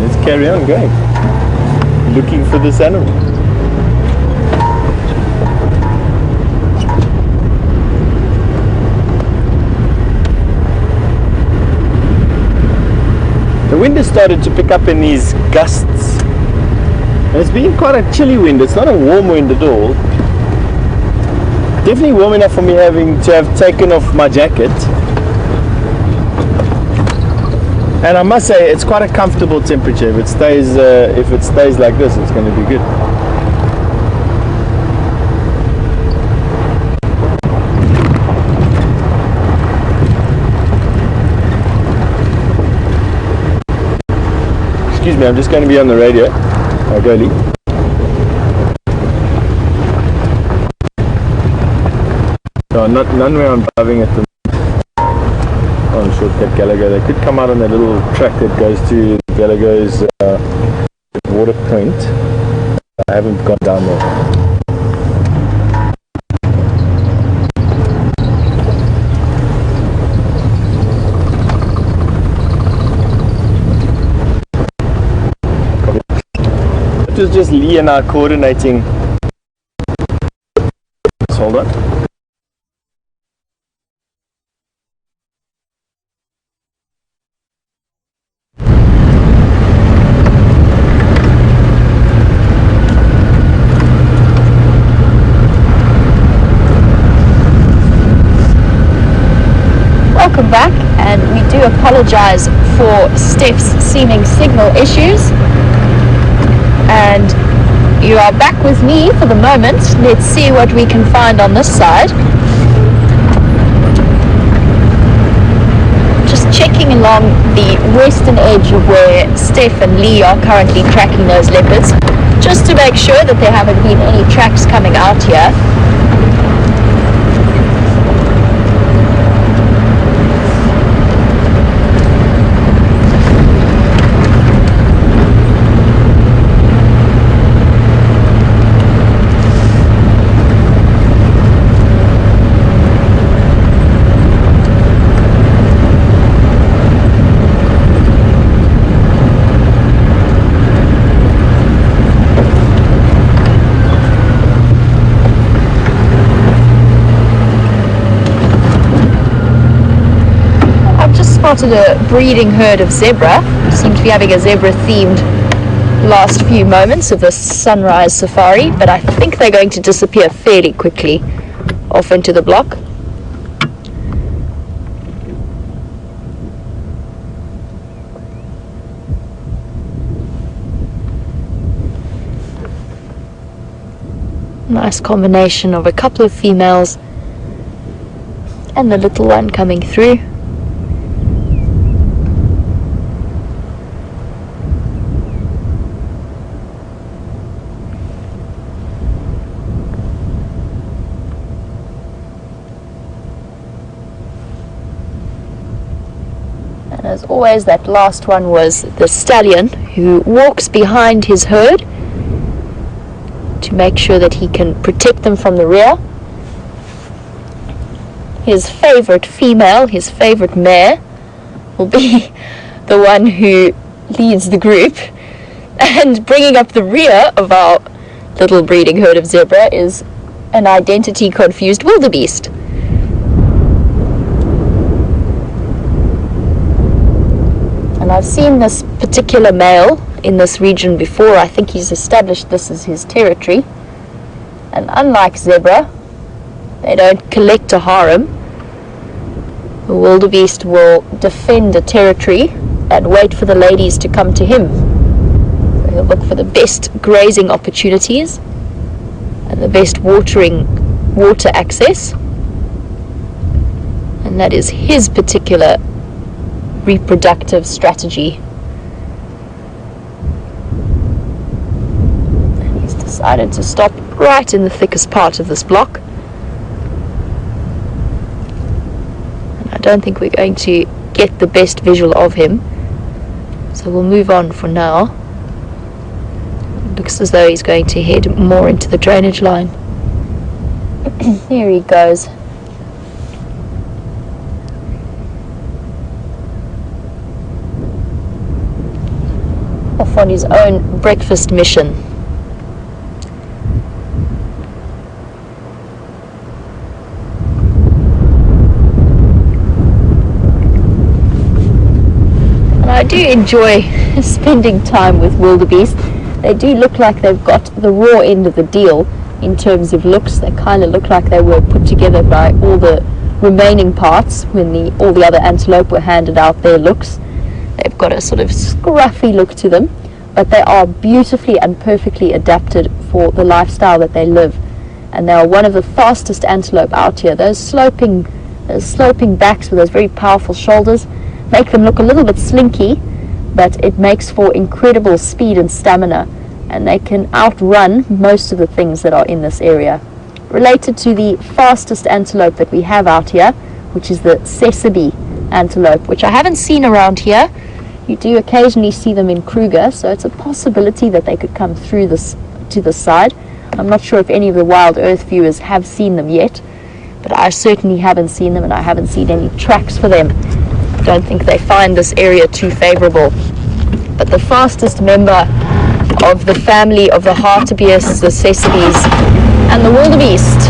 Let's carry on going, looking for this animal. The wind has started to pick up in these gusts, and it's been quite a chilly wind. It's not a warm wind at all. Definitely warm enough for me having to have taken off my jacket. And I must say, it's quite a comfortable temperature. If it stays like this, it's going to be good. Excuse me, I'm just going to be on the radio. I'll go leave. No, none where I'm driving at the on Shortcut Gallagher. They could come out on that little track that goes to Gallagher's water point. I haven't gone down there. It was just Lee and I coordinating. Hold on. Welcome back, and we do apologize for Steph's seeming signal issues. And you are back with me for the moment. Let's see what we can find on this side. Just checking along the western edge of where Steph and Lee are currently tracking those leopards, just to make sure that there haven't been any tracks coming out here. Spotted a breeding herd of zebra. Seem to be having a zebra themed last few moments of the sunrise safari, but I think they're going to disappear fairly quickly off into the block. Nice combination of a couple of females and the little one coming through. As always, that last one was the stallion, who walks behind his herd to make sure that he can protect them from the rear. His favorite female, his favorite mare, will be the one who leads the group. And bringing up the rear of our little breeding herd of zebra is an identity confused wildebeest. And I've seen this particular male in this region before. I think he's established this as his territory. And unlike zebra, they don't collect a harem. The wildebeest will defend a territory and wait for the ladies to come to him. So he'll look for the best grazing opportunities and the best water access. And that is his particular reproductive strategy. And he's decided to stop right in the thickest part of this block. And I don't think we're going to get the best visual of him, so we'll move on for now. It looks as though he's going to head more into the drainage line. Here he goes. Off on his own breakfast mission. And I do enjoy spending time with wildebeest. They do look like they've got the raw end of the deal in terms of looks. They kind of look like they were put together by all the remaining parts when all the other antelope were handed out their looks. They've got a sort of scruffy look to them, but they are beautifully and perfectly adapted for the lifestyle that they live. And they are one of the fastest antelope out here. Those sloping backs with those very powerful shoulders make them look a little bit slinky, but it makes for incredible speed and stamina, and they can outrun most of the things that are in this area. Related to the fastest antelope that we have out here, which is the Sesame antelope, which I haven't seen around here. You do occasionally see them in Kruger, so it's a possibility that they could come through this to the side. I'm not sure if any of the Wild Earth viewers have seen them yet, but I certainly haven't seen them, and I haven't seen any tracks for them. I don't think they find this area too favorable. But the fastest member of the family of the hartebeests, the sesames, and the wildebeest.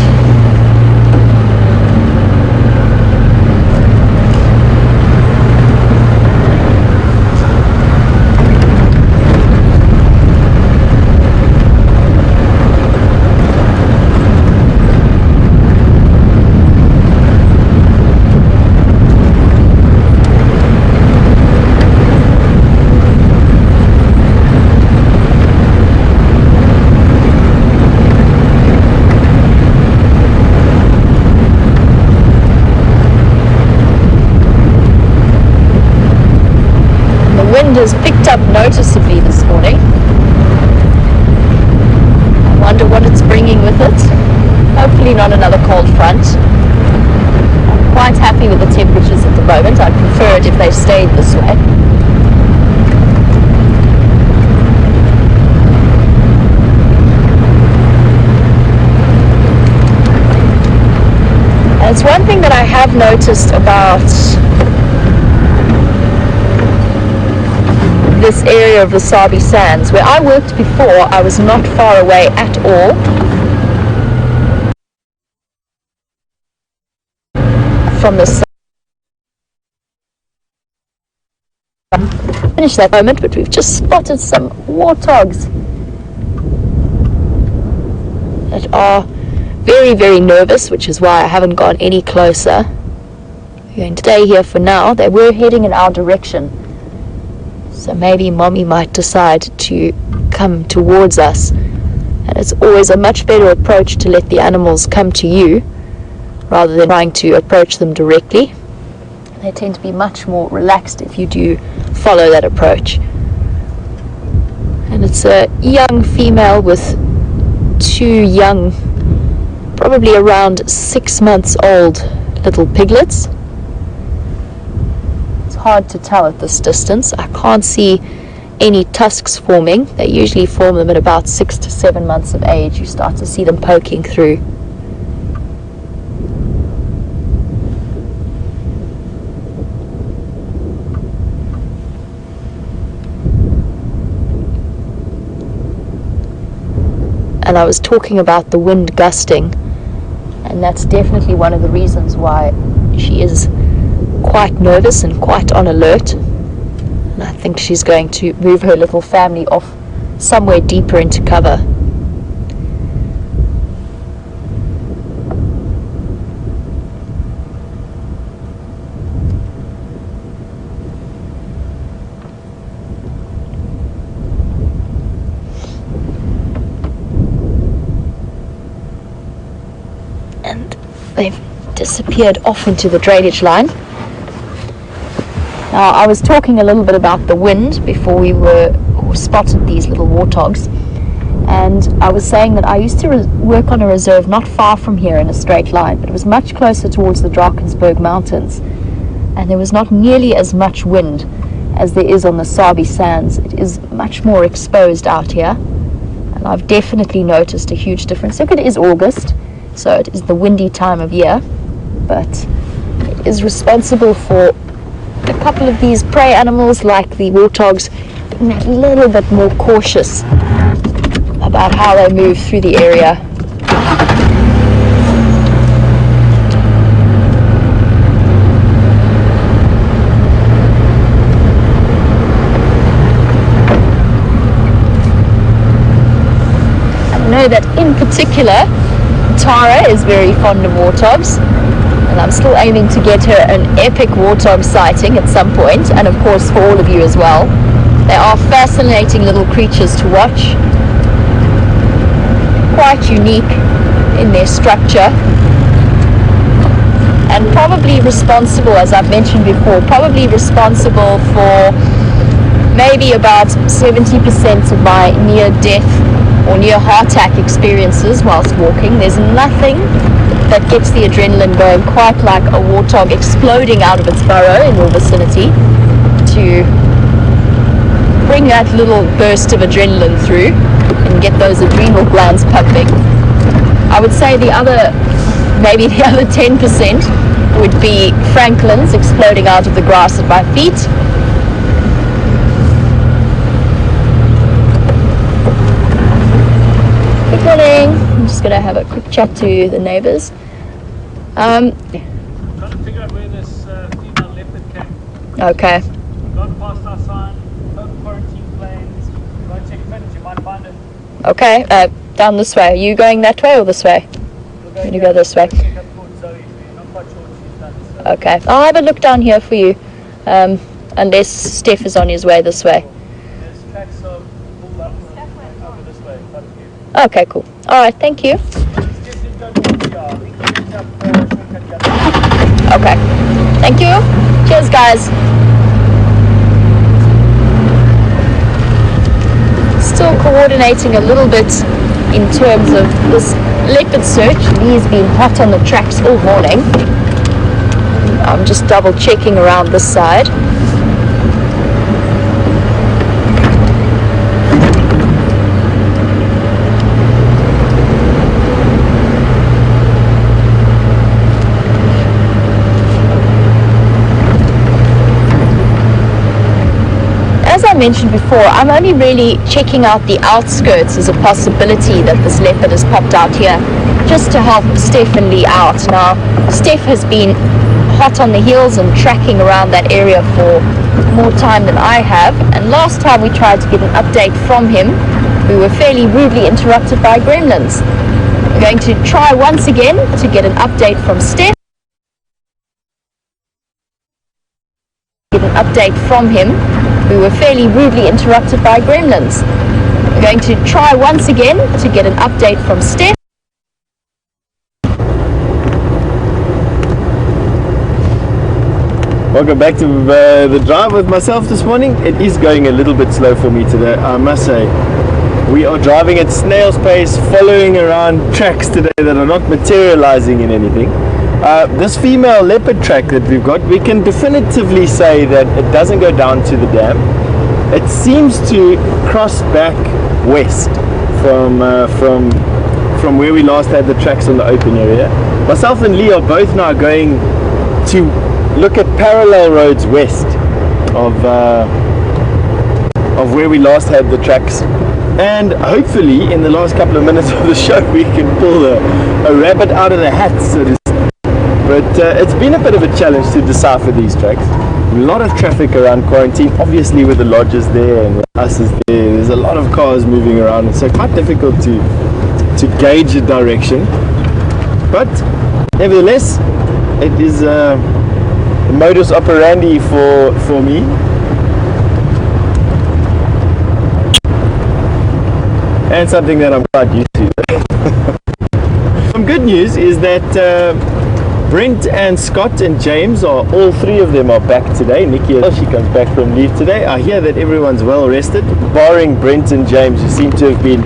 Has picked up noticeably this morning. I wonder what it's bringing with it. Hopefully not another cold front. I'm quite happy with the temperatures at the moment. I'd prefer it if they stayed this way. And it's one thing that I have noticed about this area of the Sabi Sands. Where I worked before, I was not far away at all from the sun. Finish that moment, but we've just spotted some warthogs that are very, very nervous, which is why I haven't gone any closer. We're going to stay here for now. They were heading in our direction, so maybe Mommy might decide to come towards us. And it's always a much better approach to let the animals come to you rather than trying to approach them directly. They tend to be much more relaxed if you do follow that approach. And it's a young female with two young, probably around 6 months old little piglets. It's hard to tell at this distance. I can't see any tusks forming. They usually form them at about 6 to 7 months of age. You start to see them poking through. And I was talking about the wind gusting, and that's definitely one of the reasons why she is quite nervous and quite on alert. And I think she's going to move her little family off somewhere deeper into cover. And they've disappeared off into the drainage line. Now, I was talking a little bit about the wind before we spotted these little warthogs, and I was saying that I used to work on a reserve not far from here in a straight line, but it was much closer towards the Drakensberg Mountains, and there was not nearly as much wind as there is on the Sabi Sands. It is much more exposed out here, and I've definitely noticed a huge difference. Look, it is August, so it is the windy time of year, but it is responsible for a couple of these prey animals like the warthogs being a little bit more cautious about how they move through the area. I know that in particular Tara is very fond of warthogs, and I'm still aiming to get her an epic warthog sighting at some point, and of course for all of you as well. They are fascinating little creatures to watch, quite unique in their structure, and probably responsible, as I've mentioned before, probably responsible for maybe about 70% of my near-death or near heart attack experiences whilst walking. There's nothing that gets the adrenaline going quite like a warthog exploding out of its burrow in your vicinity to bring that little burst of adrenaline through and get those adrenal glands pumping. I would say maybe the other 10% would be francolins exploding out of the grass at my feet. Good morning. I'm just going to have a quick chat to the neighbors. I'm trying to figure out where this female leopard came. Okay. We've gone past our sign, over quarantine planes. Go and check footage, you might find it. Okay, down this way. Are you going that way or this way? I'm going to go this way. Check out towards Zoe. We're not quite sure what she's done. So. Okay, I'll have a look down here for you, unless Steph is on his way this way. There's tracks of pulled up over this way, quite a few. Okay, cool. Alright, thank you. Okay, thank you. Cheers, guys. Still coordinating a little bit in terms of this leopard search. Lee's been hot on the tracks all morning. I'm just double checking around this side. As I mentioned before, I'm only really checking out the outskirts as a possibility that this leopard has popped out here, just to help Steph and Lee out. Now, Steph has been hot on the heels and tracking around that area for more time than I have, and last time we tried to get an update from him, we were fairly rudely interrupted by gremlins. We're going to try once again to get an update from Steph. Get an update from him. We were fairly rudely interrupted by gremlins. We're going to try once again to get an update from Steph. Welcome back to the drive with myself this morning. It is going a little bit slow for me today, I must say. We are driving at snail's pace, following around tracks today that are not materializing in anything. This female leopard track that we've got, we can definitively say that it doesn't go down to the dam. It seems to cross back west from where we last had the tracks on the open area. Myself and Lee are both now going to look at parallel roads west of where we last had the tracks, and hopefully in the last couple of minutes of the show we can pull a rabbit out of the hat, so to speak. But it's been a bit of a challenge to decipher these tracks. A lot of traffic around quarantine, obviously with the lodges there and with us is there. There's a lot of cars moving around, so quite difficult to gauge the direction. But nevertheless, it is a modus operandi for me. And something that I'm quite used to. Some good news is that Brent and Scott and James are, all three of them are back today. Nikki, she comes back from leave today. I hear that everyone's well rested, barring Brent and James, who seem to have been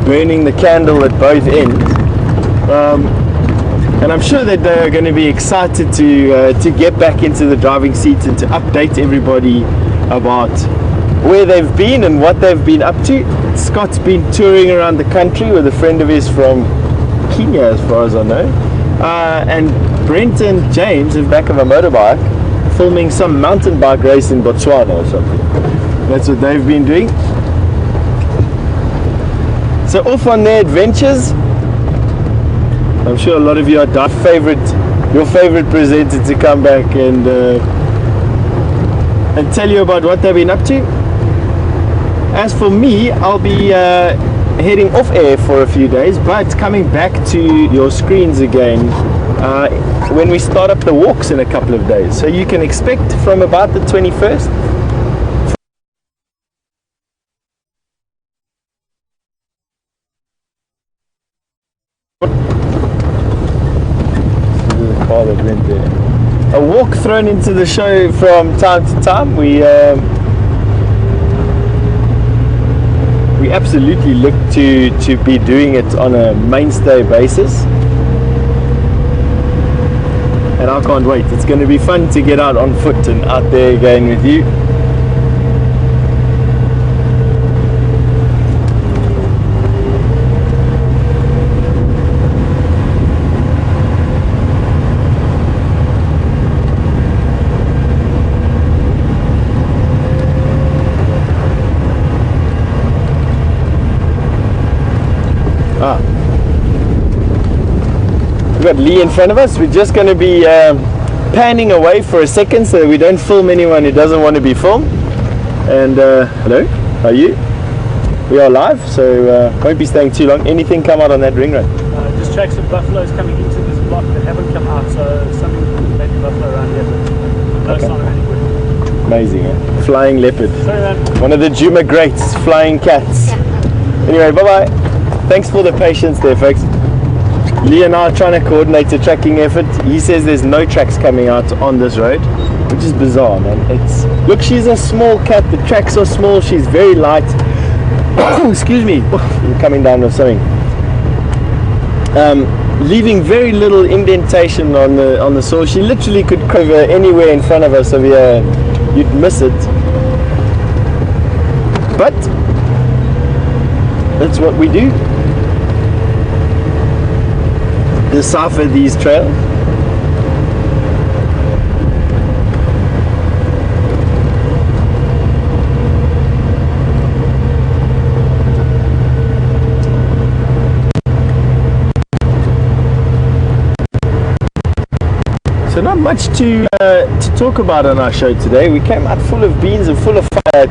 burning the candle at both ends. And I'm sure that they're going to be excited to get back into the driving seat and to update everybody about where they've been and what they've been up to. Scott's been touring around the country with a friend of his from Kenya, as far as I know. And Brent and James are back of a motorbike filming some mountain bike race in Botswana or something. That's what they've been doing. So off on their adventures. I'm sure a lot of you are your favorite presenter to come back and tell you about what they've been up to. As for me, I'll be heading off air for a few days, but coming back to your screens again when we start up the walks in a couple of days. So you can expect from about the 21st. A walk thrown into the show from time to time. We absolutely look to be doing it on a mainstay basis, and I can't wait. It's going to be fun to get out on foot and out there again with you. We've got Lee in front of us. We're just going to be panning away for a second so that we don't film anyone who doesn't want to be filmed. And hello, how are you? We are live, so won't be staying too long. Anything come out on that ring road? Just tracks of buffaloes coming into this block that haven't come out, so some maybe buffalo around here, but no sign of anywhere. Amazing, eh? Flying leopard. Sorry, man. One of the Djuma greats, flying cats. Anyway, bye-bye. Thanks for the patience there, folks. Lee and I are trying to coordinate a tracking effort. He says there's no tracks coming out on this road, which is bizarre, man. Look, she's a small cat. The tracks are small. She's very light. Excuse me. I'm coming down with something. Leaving very little indentation on the soil. She literally could cover anywhere in front of us over here. You'd miss it. But that's what we do. Decipher these trails. So not much to talk about on our show today. We came out full of beans and full of fire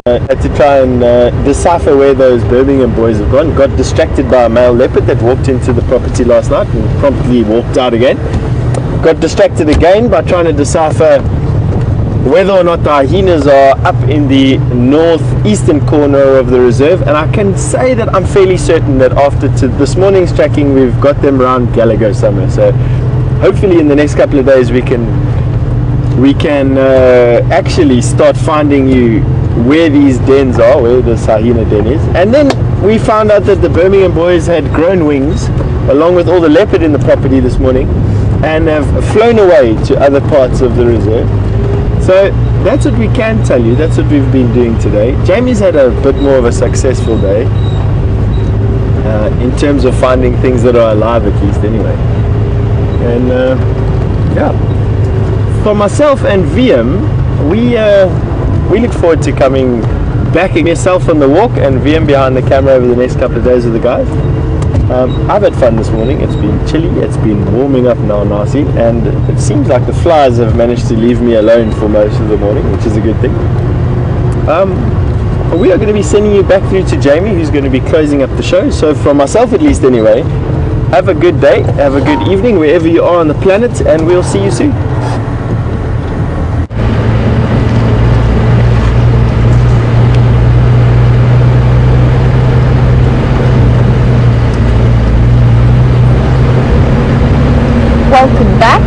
to try and decipher where those Birmingham boys have gone. Got distracted by a male leopard that walked into the property last night and promptly walked out again. Got distracted again by trying to decipher whether or not the hyenas are up in the northeastern corner of the reserve, and I can say that I'm fairly certain that after this morning's tracking we've got them around Gallagher somewhere. So hopefully in the next couple of days we can actually start finding you where these dens are, where the hyena den is. And then we found out that the Birmingham boys had grown wings along with all the leopard in the property this morning, and have flown away to other parts of the reserve. So that's what we can tell you. That's what we've been doing today. Jamie's had a bit more of a successful day in terms of finding things that are alive, at least anyway. And yeah, for myself and VM, we look forward to coming back, myself on the walk and VM behind the camera over the next couple of days with the guys. I've had fun this morning. It's been chilly, it's been warming up now nicely, and it seems like the flies have managed to leave me alone for most of the morning, which is a good thing. We are going to be sending you back through to Jamie, who's going to be closing up the show. So from myself at least anyway, have a good day, have a good evening wherever you are on the planet, and we'll see you soon. Welcome back,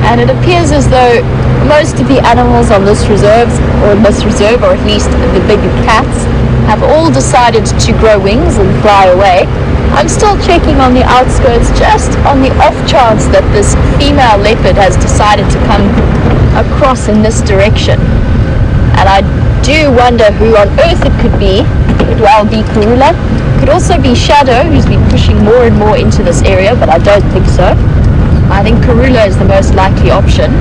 and it appears as though most of the animals on this reserve, or at least the big cats, have all decided to grow wings and fly away. I'm still checking on the outskirts just on the off chance that this female leopard has decided to come across in this direction. And I do wonder who on earth it could be. It could well be Karula. It could also be Shadow, who's been pushing more and more into this area, but I don't think so. I think Karula is the most likely option.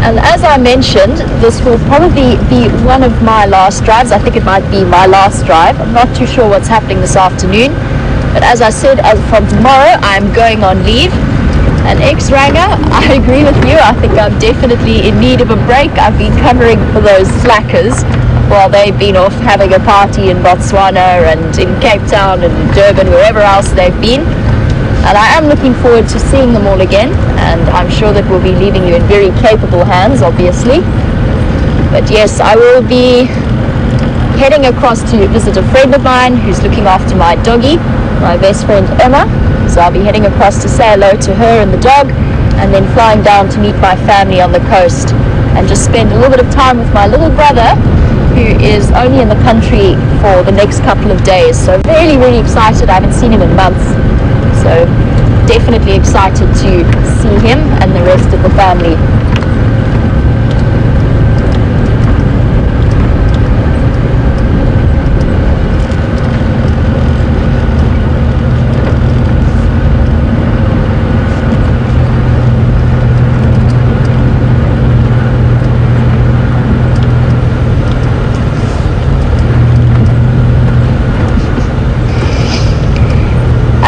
And as I mentioned, this will probably be one of my last drives. I think it might be my last drive. I'm not too sure what's happening this afternoon. But as I said, as from tomorrow, I'm going on leave. And ex-Ranger, I agree with you. I think I'm definitely in need of a break. I've been covering for those slackers while they've been off having a party in Botswana and in Cape Town and Durban, wherever else they've been. And I am looking forward to seeing them all again, and I'm sure that we'll be leaving you in very capable hands, obviously. But yes, I will be heading across to visit a friend of mine who's looking after my doggy, my best friend Emma. So I'll be heading across to say hello to her and the dog, and then flying down to meet my family on the coast and just spend a little bit of time with my little brother, who is only in the country for the next couple of days. So really, really excited. I haven't seen him in months. So definitely excited to see him and the rest of the family.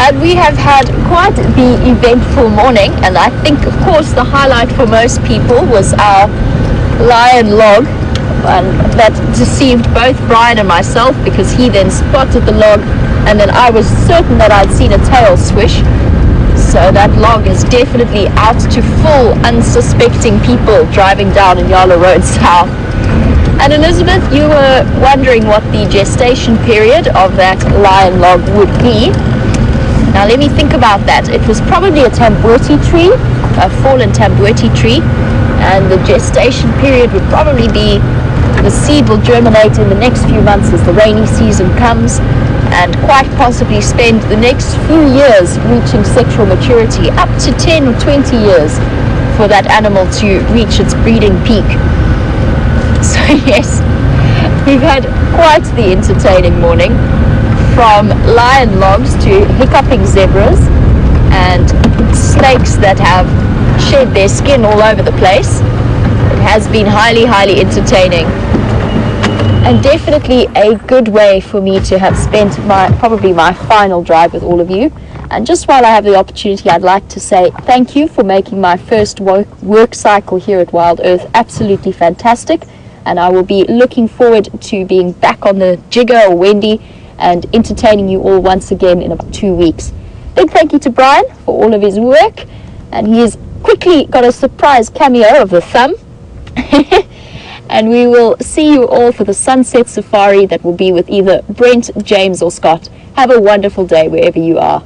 And we have had quite the eventful morning, and I think of course the highlight for most people was our lion log, and that deceived both Brian and myself, because he then spotted the log and then I was certain that I'd seen a tail swish. So that log is definitely out to full unsuspecting people driving down in Yala Road South. And Elizabeth, you were wondering what the gestation period of that lion log would be. Now let me think about that. It was probably a tamboti tree, a fallen tamboti tree, and the gestation period would probably be, the seed will germinate in the next few months as the rainy season comes, and quite possibly spend the next few years reaching sexual maturity, up to 10 or 20 years for that animal to reach its breeding peak. So yes, we've had quite the entertaining morning. From lion logs to hiccuping zebras and snakes that have shed their skin all over the place. It has been highly, highly entertaining, and definitely a good way for me to have spent probably my final drive with all of you. And just while I have the opportunity, I'd like to say thank you for making my first work cycle here at Wild Earth absolutely fantastic, and I will be looking forward to being back on the Jigger or Wendy and entertaining you all once again in about 2 weeks. Big thank you to Brian for all of his work, and he is quickly got a surprise cameo of the thumb. And we will see you all for the sunset safari that will be with either Brent, James, or Scott. Have a wonderful day wherever you are.